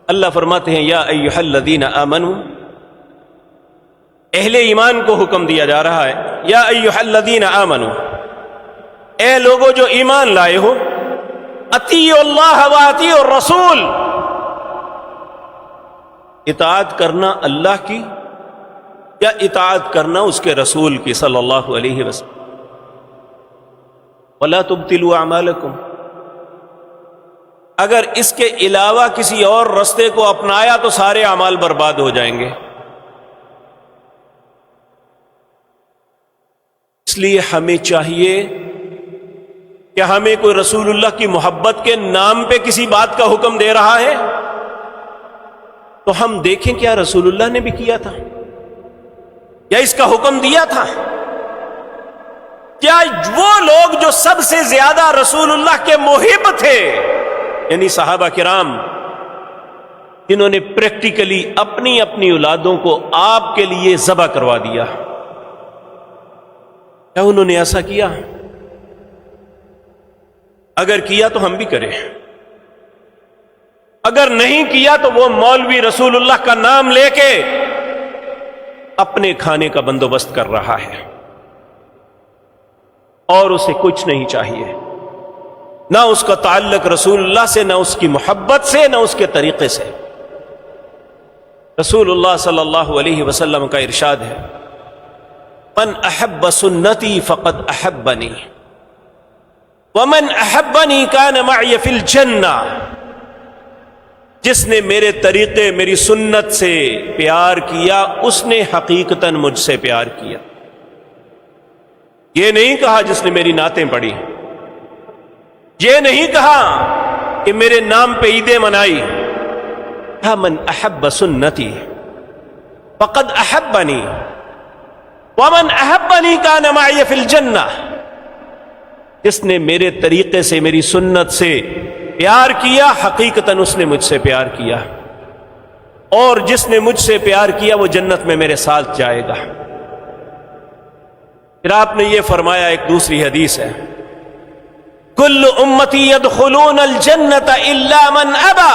اللہ فرماتے ہیں یا ایھا الذین آمنوا، اہل ایمان کو حکم دیا جا رہا ہے، یا ایھا الذین آمنوا، اے لوگو جو ایمان لائے ہو، اطیعوا اللہ و اطیعوا الرسول، اطاعت کرنا اللہ کی یا اطاعت کرنا اس کے رسول کی صلی اللہ علیہ وسلم۔ وَلَا تُبْطِلُوا أَعْمَالَكُمْ، اگر اس کے علاوہ کسی اور رستے کو اپنایا تو سارے اعمال برباد ہو جائیں گے۔ اس لیے ہمیں چاہیے کہ ہمیں کوئی رسول اللہ کی محبت کے نام پہ کسی بات کا حکم دے رہا ہے تو ہم دیکھیں کیا رسول اللہ نے بھی کیا تھا یا اس کا حکم دیا تھا؟ کیا وہ لوگ جو سب سے زیادہ رسول اللہ کے محب تھے، یعنی صحابہ کرام، جنہوں نے پریکٹیکلی اپنی اپنی اولادوں کو آپ کے لیے ذبح کروا دیا، کیا انہوں نے ایسا کیا؟ اگر کیا تو ہم بھی کریں، اگر نہیں کیا تو وہ مولوی رسول اللہ کا نام لے کے اپنے کھانے کا بندوبست کر رہا ہے اور اسے کچھ نہیں چاہیے، نہ اس کا تعلق رسول اللہ سے، نہ اس کی محبت سے، نہ اس کے طریقے سے۔ رسول اللہ صلی اللہ علیہ وسلم کا ارشاد ہے من احب سنتی فقد احبنی ومن احبنی کان معی فی الجنہ، جس نے میرے طریقے میری سنت سے پیار کیا اس نے حقیقتاً مجھ سے پیار کیا۔ یہ نہیں کہا جس نے میری نعتیں پڑھی، یہ نہیں کہا کہ میرے نام پہ عیدیں منائی، من احب سنتی فقد احبنی ومن احبنی کان معی فی الجنہ، جس نے میرے طریقے سے میری سنت سے پیار کیا حقیقتاً اس نے مجھ سے پیار کیا، اور جس نے مجھ سے پیار کیا وہ جنت میں میرے ساتھ جائے گا۔ پھر آپ نے یہ فرمایا، ایک دوسری حدیث ہے، کل امتی یدخلون الجنت الا من ابا،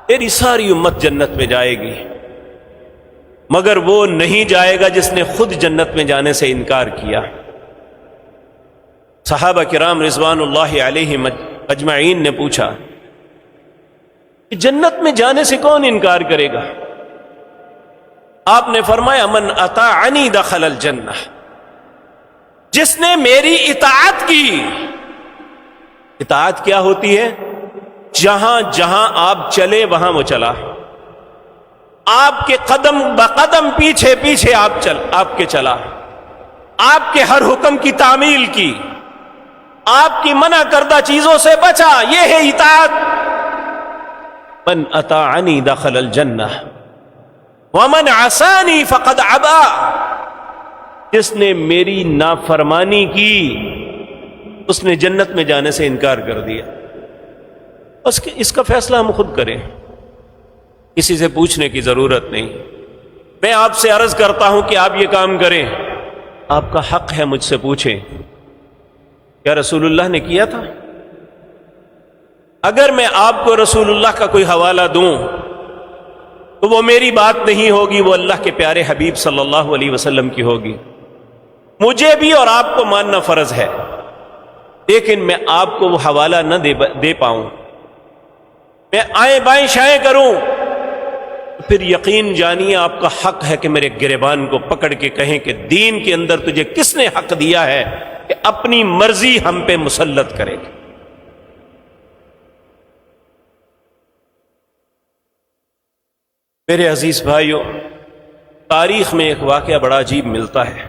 تیری ساری امت جنت میں جائے گی مگر وہ نہیں جائے گا جس نے خود جنت میں جانے سے انکار کیا۔ صحابہ کرام رضوان اللہ علیہم اجمعین نے پوچھا کہ جنت میں جانے سے کون انکار کرے گا؟ آپ نے فرمایا، من اطاعنی دخل الجنہ، جس نے میری اطاعت کی۔ اطاعت کیا ہوتی ہے؟ جہاں جہاں آپ چلے وہاں وہ چلا، آپ کے قدم بقدم پیچھے پیچھے آپ کے چلا، آپ کے ہر حکم کی تعمیل کی، آپ کی منع کردہ چیزوں سے بچا، یہ ہے اطاعت۔ من اطاعنی دخل الجنہ ومن عصانی فقد ابا، جس نے میری نافرمانی کی اس نے جنت میں جانے سے انکار کر دیا۔ اس کا فیصلہ ہم خود کریں، کسی سے پوچھنے کی ضرورت نہیں۔ میں آپ سے عرض کرتا ہوں کہ آپ یہ کام کریں، آپ کا حق ہے مجھ سے پوچھیں کیا رسول اللہ نے کیا تھا؟ اگر میں آپ کو رسول اللہ کا کوئی حوالہ دوں تو وہ میری بات نہیں ہوگی، وہ اللہ کے پیارے حبیب صلی اللہ علیہ وسلم کی ہوگی۔ مجھے بھی اور آپ کو ماننا فرض ہے، لیکن میں آپ کو وہ حوالہ نہ دے پاؤں، میں آئیں بائیں شائیں کروں، پھر یقین جانیے آپ کا حق ہے کہ میرے گریبان کو پکڑ کے کہیں کہ دین کے اندر تجھے کس نے حق دیا ہے کہ اپنی مرضی ہم پہ مسلط کرے گا۔ میرے عزیز بھائیوں، تاریخ میں ایک واقعہ بڑا عجیب ملتا ہے۔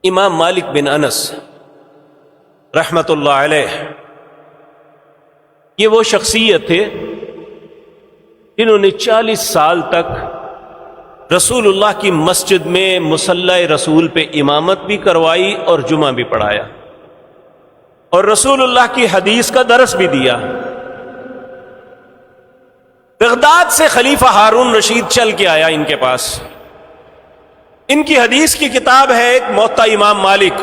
امام مالک بن انس رحمت اللہ علیہ، یہ وہ شخصیت تھے جنہوں نے 40 سال تک رسول اللہ کی مسجد میں مصلی رسول پہ امامت بھی کروائی اور جمعہ بھی پڑھایا اور رسول اللہ کی حدیث کا درس بھی دیا۔ بغداد سے خلیفہ ہارون رشید چل کے آیا ان کے پاس، ان کی حدیث کی کتاب ہے ایک موطا امام مالک،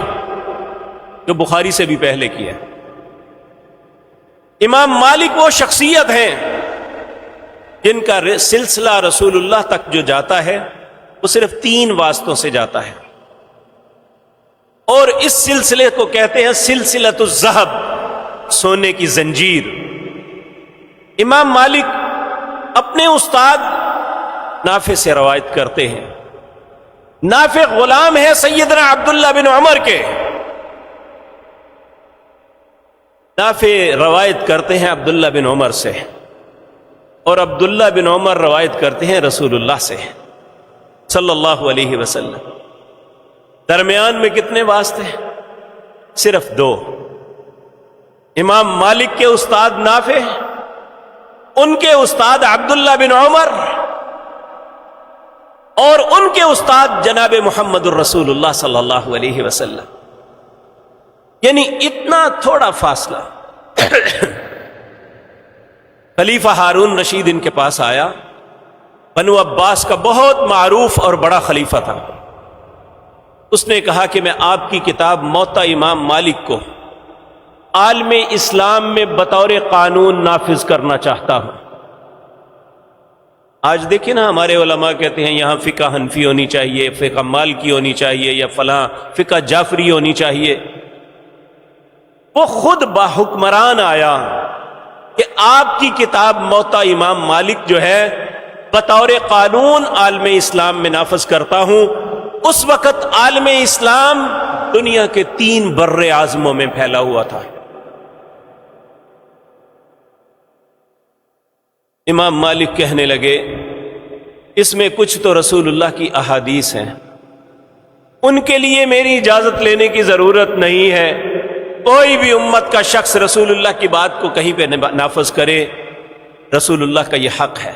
جو بخاری سے بھی پہلے کی ہے۔ امام مالک وہ شخصیت ہیں جن کا سلسلہ رسول اللہ تک جو جاتا ہے وہ صرف 3 واسطوں سے جاتا ہے، اور اس سلسلے کو کہتے ہیں سلسلۃ الذہب، سونے کی زنجیر۔ امام مالک اپنے استاد نافع سے روایت کرتے ہیں، نافع غلام ہے سیدنا عبداللہ بن عمر کے، نافع روایت کرتے ہیں عبداللہ بن عمر سے، اور عبداللہ بن عمر روایت کرتے ہیں رسول اللہ سے صلی اللہ علیہ وسلم۔ درمیان میں کتنے واسطے؟ صرف 2۔ امام مالک کے استاد نافع، ان کے استاد عبداللہ بن عمر، اور ان کے استاد جناب محمد الرسول اللہ صلی اللہ علیہ وسلم، یعنی اتنا تھوڑا فاصلہ۔ خلیفہ ہارون رشید ان کے پاس آیا، بنو عباس کا بہت معروف اور بڑا خلیفہ تھا۔ اس نے کہا کہ میں آپ کی کتاب موطا امام مالک کو عالم اسلام میں بطور قانون نافذ کرنا چاہتا ہوں۔ آج دیکھیں نا، ہمارے علماء کہتے ہیں یہاں فقہ حنفی ہونی چاہیے، فقہ مالکی ہونی چاہیے، یا فلاں فقہ جعفری ہونی چاہیے۔ وہ خود باحکمران آیا کہ آپ کی کتاب موطا امام مالک جو ہے بطور قانون عالم اسلام میں نافذ کرتا ہوں۔ اس وقت عالم اسلام دنیا کے 3 بر اعظموں میں پھیلا ہوا تھا۔ امام مالک کہنے لگے اس میں کچھ تو رسول اللہ کی احادیث ہیں، ان کے لیے میری اجازت لینے کی ضرورت نہیں ہے۔ کوئی بھی امت کا شخص رسول اللہ کی بات کو کہیں پہ نافذ کرے، رسول اللہ کا یہ حق ہے،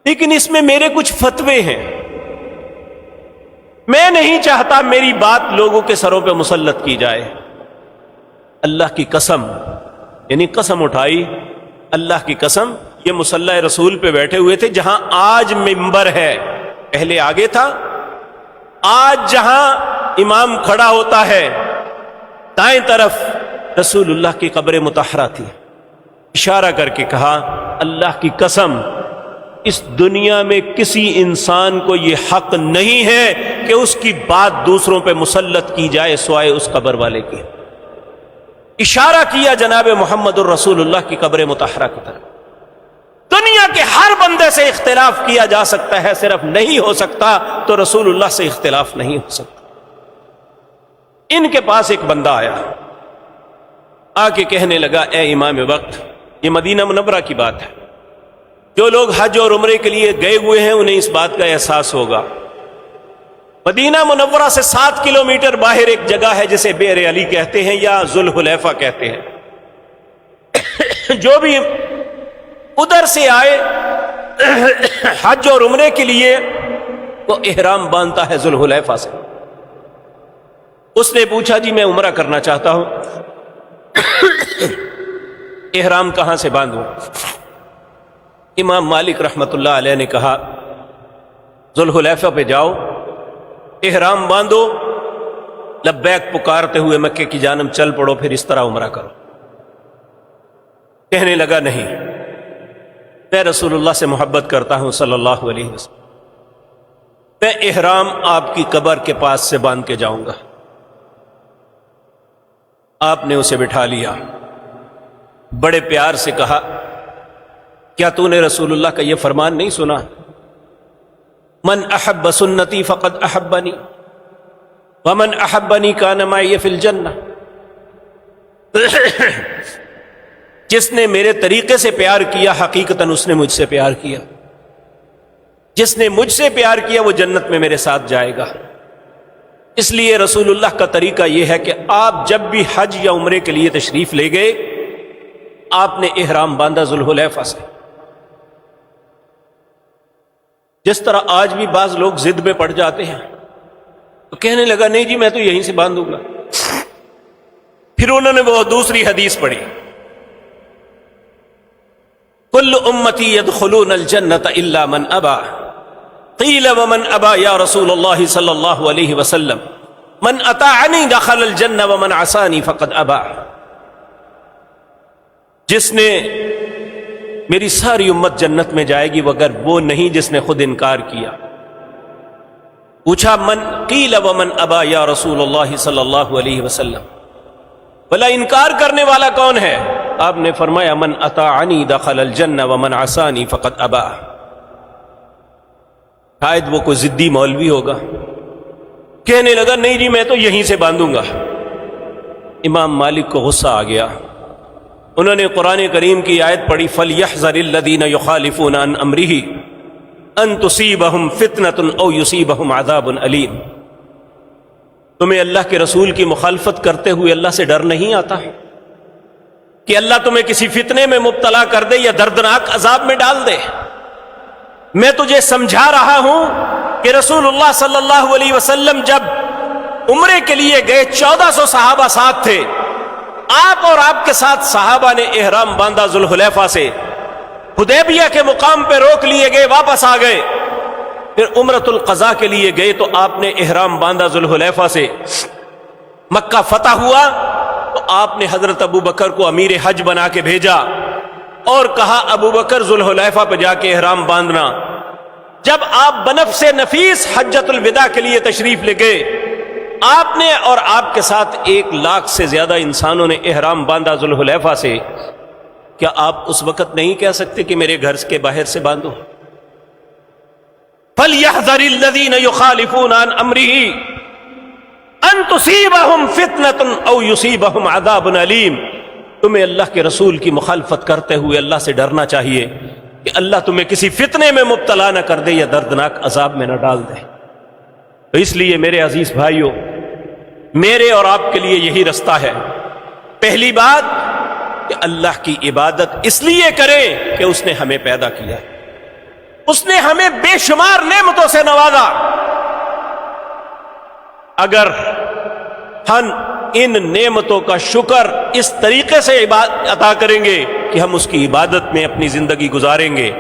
لیکن اس میں میرے کچھ فتوے ہیں، میں نہیں چاہتا میری بات لوگوں کے سروں پہ مسلط کی جائے۔ اللہ کی قسم، یعنی قسم اٹھائی، اللہ کی قسم، یہ مصلی رسول پہ بیٹھے ہوئے تھے، جہاں آج منبر ہے، پہلے آگے تھا، آج جہاں امام کھڑا ہوتا ہے دائیں طرف رسول اللہ کی قبر مطہرہ تھی. اشارہ کر کے کہا اللہ کی قسم اس دنیا میں کسی انسان کو یہ حق نہیں ہے کہ اس کی بات دوسروں پہ مسلط کی جائے سوائے اس قبر والے کی. اشارہ کیا جناب محمد الرسول اللہ کی قبر مطہرہ کی طرف. دنیا کے ہر بندے سے اختلاف کیا جا سکتا ہے, صرف نہیں ہو سکتا تو رسول اللہ سے اختلاف نہیں ہو سکتا. ان کے پاس ایک بندہ آیا, آ کے کہنے لگا اے امام وقت, یہ مدینہ منورہ کی بات ہے, جو لوگ حج اور عمرے کے لیے گئے ہوئے ہیں انہیں اس بات کا احساس ہوگا. مدینہ منورہ سے 7 کلومیٹر باہر ایک جگہ ہے جسے بئر علی کہتے ہیں یا ذوالحلیفہ کہتے ہیں. جو بھی ادھر سے آئے حج اور عمرے کے لیے وہ احرام باندھتا ہے ذوالحلیفہ سے. اس نے پوچھا جی میں عمرہ کرنا چاہتا ہوں, احرام کہاں سے باندھوں؟ امام مالک رحمت اللہ علیہ نے کہا ذوالحلیفہ پہ جاؤ, احرام باندھو, لبیک پکارتے ہوئے مکے کی جانب چل پڑو, پھر اس طرح عمرہ کرو. کہنے لگا نہیں, میں رسول اللہ سے محبت کرتا ہوں صلی اللہ علیہ وسلم, میں احرام آپ کی قبر کے پاس سے باندھ کے جاؤں گا. آپ نے اسے بٹھا لیا, بڑے پیار سے کہا کیا تو نے رسول اللہ کا یہ فرمان نہیں سنا, من احب سنتی فقد احبنی ومن احبنی کان معی فی الجنہ. جس نے میرے طریقے سے پیار کیا حقیقتاً اس نے مجھ سے پیار کیا, جس نے مجھ سے پیار کیا وہ جنت میں میرے ساتھ جائے گا. اس لیے رسول اللہ کا طریقہ یہ ہے کہ آپ جب بھی حج یا عمرے کے لیے تشریف لے گئے آپ نے احرام باندھا ذوالحلیفہ سے. جس طرح آج بھی بعض لوگ ضد میں پڑ جاتے ہیں, تو کہنے لگا نہیں جی میں تو یہیں سے باندھوں گا. پھر انہوں نے وہ دوسری حدیث پڑھی, کل امتی یدخلون الجنۃ الا من ابا, قیل ومن ابا یا رسول اللہ صلی اللہ علیہ وسلم, من اطاعنی دخل الجنہ ومن عصانی فقد ابا. جس نے میری ساری امت جنت میں جائے گی مگر وہ نہیں جس نے خود انکار کیا. پوچھا من قیل ومن ابا یا رسول اللہ صلی اللہ علیہ وسلم, بھلا انکار کرنے والا کون ہے؟ آپ نے فرمایا من اطاعنی دخل الجنہ ومن عصانی فقد ابا. شاید وہ کوئی ضدی مولوی ہوگا, کہنے لگا نہیں جی میں تو یہیں سے باندھوں گا. امام مالک کو غصہ آ گیا, انہوں نے قرآن کریم کی آیت پڑھی فَلْيَحْذَرِ الَّذِينَ يُخَالِفُونَ عَنْ أَمْرِهِ أَن تُصِيبَهُمْ فِتْنَةٌ أَوْ يُصِيبَهُمْ عَذَابٌ أَلِيمٌ. تمہیں اللہ کے رسول کی مخالفت کرتے ہوئے اللہ سے ڈر نہیں آتا کہ اللہ تمہیں کسی فتنے میں مبتلا کر دے یا دردناک عذاب میں ڈال دے؟ میں تجھے سمجھا رہا ہوں کہ رسول اللہ صلی اللہ علیہ وسلم جب عمرے کے لیے گئے 1400 صحابہ ساتھ تھے, آپ اور آپ کے ساتھ صحابہ نے احرام باندھا ذوالحلیفہ سے, حدیبیہ کے مقام پہ روک لیے گئے, واپس آ گئے. پھر عمرۃ القضاء کے لیے گئے تو آپ نے احرام باندھا ذوالحلیفہ سے. مکہ فتح ہوا تو آپ نے حضرت ابو بکر کو امیر حج بنا کے بھیجا اور کہا ابو بکر ذوالحلیفہ پہ جا کے احرام باندھنا. جب آپ بنفس نفیس حجۃ الوداع کے لیے تشریف لے گئے, آپ نے اور آپ کے ساتھ 1 لاکھ سے زیادہ انسانوں نے احرام باندھا ذوالحلیفہ سے. کیا آپ اس وقت نہیں کہہ سکتے کہ میرے گھر کے باہر سے باندھو؟ فَلْيَحْذَرِ الَّذِينَ يُخَالِفُونَ عَنْ أَمْرِهِ أَن تُصِيبَهُمْ فِتْنَةٌ أَوْ يُصِيبَهُمْ عَذَابٌ أَلِيمٌ. تمہیں اللہ کے رسول کی مخالفت کرتے ہوئے اللہ سے ڈرنا چاہیے کہ اللہ تمہیں کسی فتنے میں مبتلا نہ کر دے یا دردناک عذاب میں نہ ڈال دے. تو اس لیے میرے عزیز بھائیوں, میرے اور آپ کے لیے یہی رستہ ہے. پہلی بات کہ اللہ کی عبادت اس لیے کریں کہ اس نے ہمیں پیدا کیا, اس نے ہمیں بے شمار نعمتوں سے نوازا. اگر ہم ان نعمتوں کا شکر اس طریقے سے ادا کریں گے کہ ہم اس کی عبادت میں اپنی زندگی گزاریں گے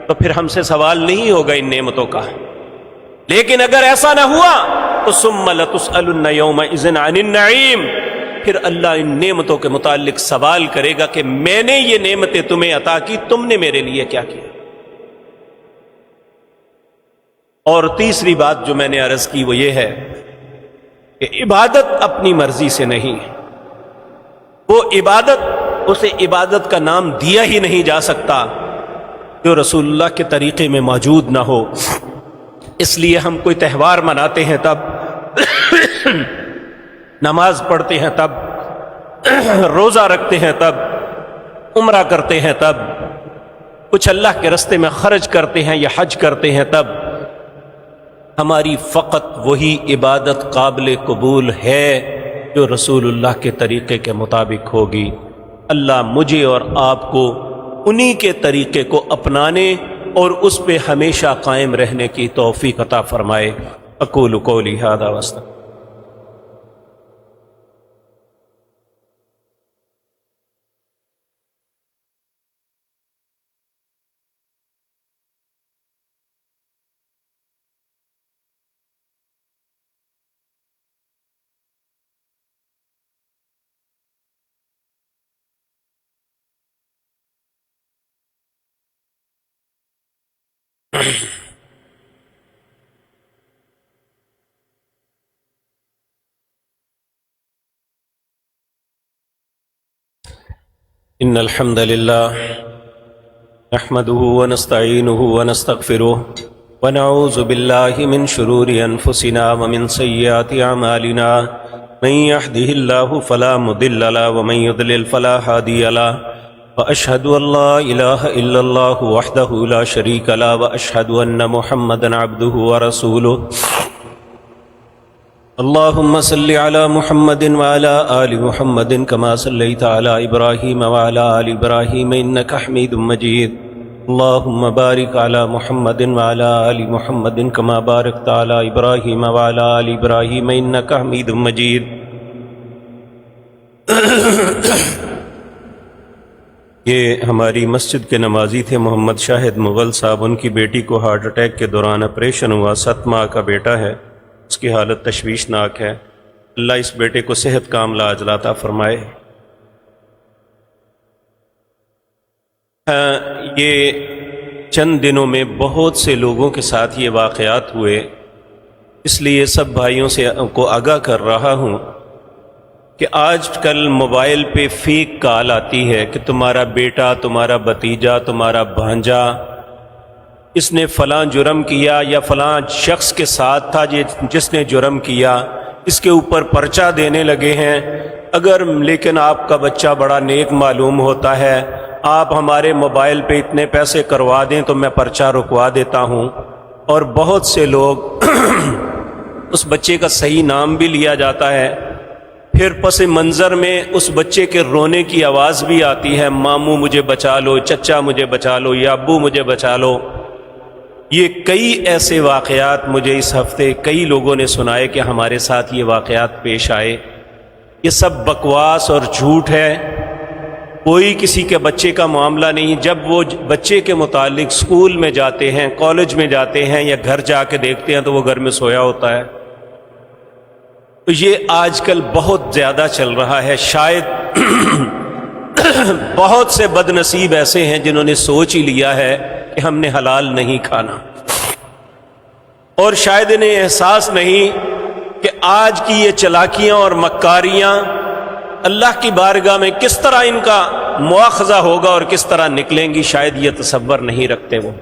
تو پھر ہم سے سوال نہیں ہوگا ان نعمتوں کا. لیکن اگر ایسا نہ ہوا تو ثم لتسألن یومئذ عن النعیم، پھر اللہ ان نعمتوں کے متعلق سوال کرے گا کہ میں نے یہ نعمتیں تمہیں عطا کی، تم نے میرے لیے کیا کیا۔ اور تیسری بات جو میں نے عرض کی وہ یہ ہے کہ عبادت اپنی مرضی سے نہیں، وہ عبادت، اسے عبادت کا نام دیا ہی نہیں جا سکتا جو رسول اللہ کے طریقے میں موجود نہ ہو۔ اس لیے ہم کوئی تہوار مناتے ہیں تب، نماز پڑھتے ہیں تب، روزہ رکھتے ہیں تب، عمرہ کرتے ہیں تب، کچھ اللہ کے راستے میں خرچ کرتے ہیں یا حج کرتے ہیں تب، ہماری فقط وہی عبادت قابل قبول ہے جو رسول اللہ کے طریقے کے مطابق ہوگی۔ اللہ مجھے اور آپ کو انہی کے طریقے کو اپنانے اور اس پہ ہمیشہ قائم رہنے کی توفیق عطا فرمائے۔ اقول قولی ھذا واستغفر۔ ان الحمد للہ نحمده ونستعینه ونستغفره ونعوذ باللہ من شرور انفسنا ومن سیئات اعمالنا من يهده الله فلا مضل له ومن يضلل فلا هادي له واشهد ان لا اله الا الله وحده لا شريك له واشهد ان محمدا عبده ورسوله اللهم صل على محمد وعلى آل محمد كما صليت على إبراهيم وعلى آل إبراهيم إنك حميد مجيد اللهم بارك على محمد وعلى آل محمد كما باركت على إبراهيم وعلى آل إبراهيم إنك حميد مجيد۔ یہ ہماری مسجد کے نمازی تھے محمد شاہد مغل صاحب، ان کی بیٹی کو ہارٹ اٹیک کے دوران آپریشن ہوا، 7 ماہ کا بیٹا ہے، اس کی حالت تشویشناک ہے۔ اللہ اس بیٹے کو صحت کاملہ عاجلہ عطا فرمائے۔ یہ چند دنوں میں بہت سے لوگوں کے ساتھ یہ واقعات ہوئے، اس لیے سب بھائیوں سے کو آگاہ کر رہا ہوں کہ آج کل موبائل پہ فیک کال آتی ہے کہ تمہارا بیٹا، تمہارا بھتیجا، تمہارا بھانجا اس نے فلاں جرم کیا یا فلاں شخص کے ساتھ تھا جس نے جرم کیا، اس کے اوپر پرچہ دینے لگے ہیں۔ اگر لیکن آپ کا بچہ بڑا نیک معلوم ہوتا ہے، آپ ہمارے موبائل پہ اتنے پیسے کروا دیں تو میں پرچہ رکوا دیتا ہوں۔ اور بہت سے لوگ اس بچے کا صحیح نام بھی لیا جاتا ہے، پھر پس منظر میں اس بچے کے رونے کی آواز بھی آتی ہے، ماموں مجھے بچا لو، چچا مجھے بچا لو، یا ابو مجھے بچا لو۔ یہ کئی ایسے واقعات مجھے اس ہفتے کئی لوگوں نے سنائے کہ ہمارے ساتھ یہ واقعات پیش آئے۔ یہ سب بکواس اور جھوٹ ہے، کوئی کسی کے بچے کا معاملہ نہیں۔ جب وہ بچے کے متعلق اسکول میں جاتے ہیں، کالج میں جاتے ہیں یا گھر جا کے دیکھتے ہیں تو وہ گھر میں سویا ہوتا ہے۔ تو یہ آج کل بہت زیادہ چل رہا ہے۔ شاید بہت سے بد نصیب ایسے ہیں جنہوں نے سوچ ہی لیا ہے کہ ہم نے حلال نہیں کھانا، اور شاید انہیں احساس نہیں کہ آج کی یہ چلاکیاں اور مکاریاں اللہ کی بارگاہ میں کس طرح ان کا مواخذہ ہوگا اور کس طرح نکلیں گی، شاید یہ تصور نہیں رکھتے وہ۔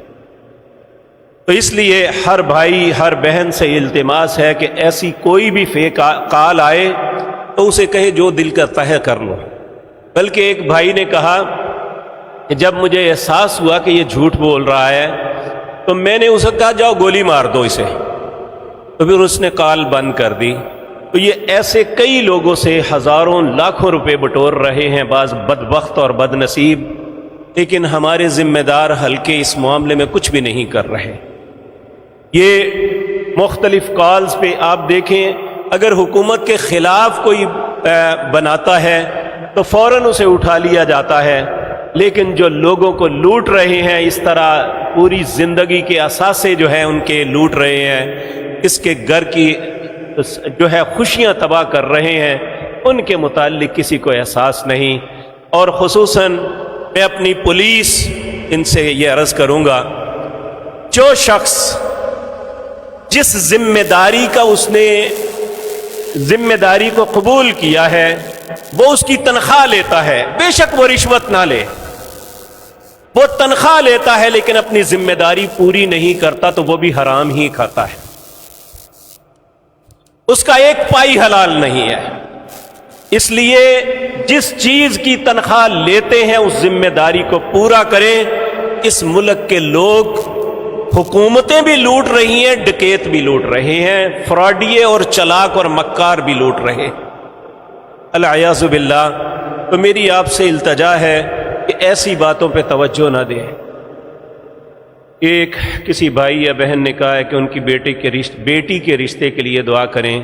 تو اس لیے ہر بھائی ہر بہن سے التماس ہے کہ ایسی کوئی بھی فیک کال آئے تو اسے کہے جو دل کرتا ہے کر لو۔ بلکہ ایک بھائی نے کہا کہ جب مجھے احساس ہوا کہ یہ جھوٹ بول رہا ہے تو میں نے اسے کہا جاؤ گولی مار دو اسے، تو پھر اس نے کال بند کر دی۔ تو یہ ایسے کئی لوگوں سے ہزاروں لاکھوں روپے بٹور رہے ہیں بعض بدبخت اور بد نصیب، لیکن ہمارے ذمہ دار حلقے اس معاملے میں کچھ بھی نہیں کر رہے۔ یہ مختلف کالز پہ آپ دیکھیں، اگر حکومت کے خلاف کوئی بناتا ہے تو فوراً اسے اٹھا لیا جاتا ہے، لیکن جو لوگوں کو لوٹ رہے ہیں اس طرح پوری زندگی کے اثاثے جو ہیں ان کے لوٹ رہے ہیں، اس کے گھر کی جو ہے خوشیاں تباہ کر رہے ہیں، ان کے متعلق کسی کو احساس نہیں۔ اور خصوصاً میں اپنی پولیس ان سے یہ عرض کروں گا، جو شخص جس ذمہ داری کا اس نے ذمہ داری کو قبول کیا ہے وہ اس کی تنخواہ لیتا ہے، بے شک وہ رشوت نہ لے، وہ تنخواہ لیتا ہے لیکن اپنی ذمہ داری پوری نہیں کرتا تو وہ بھی حرام ہی کھاتا ہے، اس کا ایک پائی حلال نہیں ہے۔ اس لیے جس چیز کی تنخواہ لیتے ہیں اس ذمہ داری کو پورا کریں۔ اس ملک کے لوگ حکومتیں بھی لوٹ رہی ہیں، ڈکیت بھی لوٹ رہے ہیں، فراڈیے اور چلاک اور مکار بھی لوٹ رہے، العیاذ باللہ۔ تو میری آپ سے التجا ہے کہ ایسی باتوں پہ توجہ نہ دیں۔ ایک کسی بھائی یا بہن نے کہا ہے کہ ان کی بیٹی کے رشتے کے لیے دعا کریں،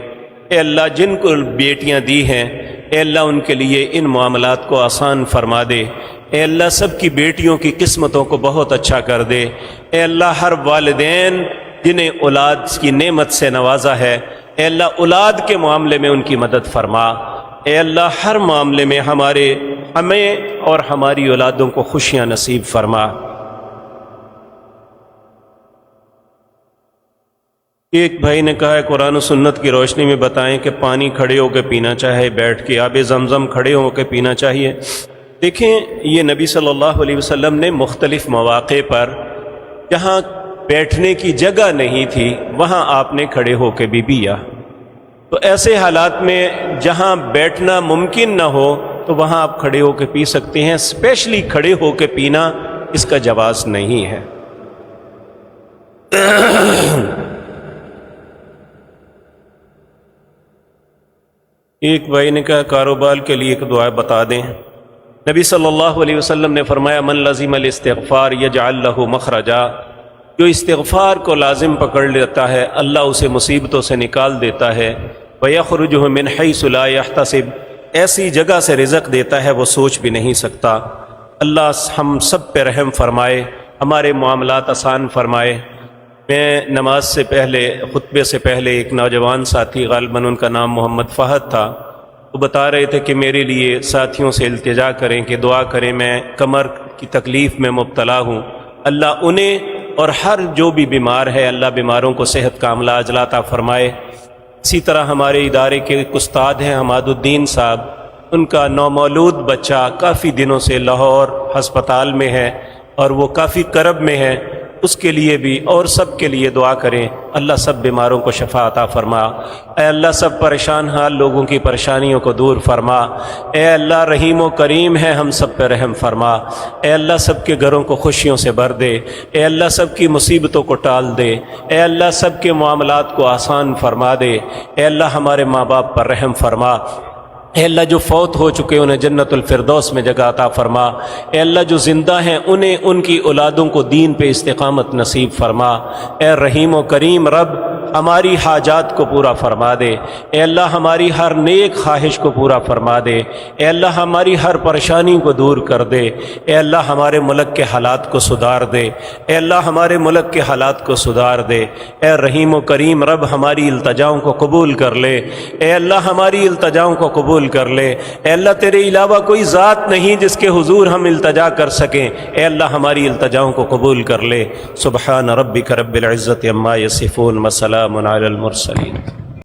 اے اللہ جن کو بیٹیاں دی ہیں اے اللہ ان کے لیے ان معاملات کو آسان فرما دے، اے اللہ سب کی بیٹیوں کی قسمتوں کو بہت اچھا کر دے، اے اللہ ہر والدین جنہیں اولاد کی نعمت سے نوازا ہے اے اللہ اولاد کے معاملے میں ان کی مدد فرما، اے اللہ ہر معاملے میں ہمیں اور ہماری اولادوں کو خوشیاں نصیب فرما۔ ایک بھائی نے کہا ہے قرآن و سنت کی روشنی میں بتائیں کہ پانی کھڑے ہو کے پینا چاہے بیٹھ کے، آب زمزم کھڑے ہو کے پینا چاہیے؟ دیکھیں یہ نبی صلی اللہ علیہ وسلم نے مختلف مواقع پر جہاں بیٹھنے کی جگہ نہیں تھی وہاں آپ نے کھڑے ہو کے بھی پیا، تو ایسے حالات میں جہاں بیٹھنا ممکن نہ ہو تو وہاں آپ کھڑے ہو کے پی سکتے ہیں، اسپیشلی کھڑے ہو کے پینا اس کا جواز نہیں ہے۔ ایک بھائی نے کہا کاروبار کے لیے ایک دعا بتا دیں۔ نبی صلی اللہ علیہ وسلم نے فرمایا من لزم الاستغفار یجعل له مخرجا، جو استغفار کو لازم پکڑ لیتا ہے اللہ اسے مصیبتوں سے نکال دیتا ہے، ویخرجہ من حیث لا یحتسب، ایسی جگہ سے رزق دیتا ہے وہ سوچ بھی نہیں سکتا۔ اللہ ہم سب پہ رحم فرمائے، ہمارے معاملات آسان فرمائے۔ میں نماز سے پہلے خطبے سے پہلے ایک نوجوان ساتھی، غالباً ان کا نام محمد فہد تھا، وہ بتا رہے تھے کہ میرے لیے ساتھیوں سے التجا کریں کہ دعا کریں، میں کمر کی تکلیف میں مبتلا ہوں، اللہ انہیں اور ہر جو بھی بیمار ہے اللہ بیماروں کو صحت کاملہ عاجلہ عطا فرمائے۔ اسی طرح ہمارے ادارے کے ایک استاد ہیں حماد الدین صاحب، ان کا نومولود بچہ کافی دنوں سے لاہور ہسپتال میں ہے اور وہ کافی کرب میں ہے، اس کے لیے بھی اور سب کے لیے دعا کریں، اللہ سب بیماروں کو شفا عطا فرما۔ اے اللہ سب پریشان حال لوگوں کی پریشانیوں کو دور فرما، اے اللہ رحیم و کریم ہے ہم سب پہ رحم فرما، اے اللہ سب کے گھروں کو خوشیوں سے بھر دے، اے اللہ سب کی مصیبتوں کو ٹال دے، اے اللہ سب کے معاملات کو آسان فرما دے، اے اللہ ہمارے ماں باپ پر رحم فرما، اے اللہ جو فوت ہو چکے انہیں جنت الفردوس میں جگہ عطا فرما، اے اللہ جو زندہ ہیں انہیں ان کی اولادوں کو دین پہ استقامت نصیب فرما، اے رحیم و کریم رب ہماری حاجات کو پورا فرما دے، اے اللہ ہماری ہر نیک خواہش کو پورا فرما دے، اے اللہ ہماری ہر پریشانی کو دور کر دے، اے اللہ ہمارے ملک کے حالات کو سدھار دے، اے اللہ ہمارے ملک کے حالات کو سدھار دے، اے رحیم و کریم رب ہماری التجاؤں کو قبول کر لے، اے اللہ ہماری التجاؤں کو قبول کر لے، اے اللہ تیرے علاوہ کوئی ذات نہیں جس کے حضور ہم التجا کر سکیں، اے اللہ ہماری التجاؤں کو قبول کر لے۔ سبحان ربک رب العزت عما یصفون وسلام علی المرسلین۔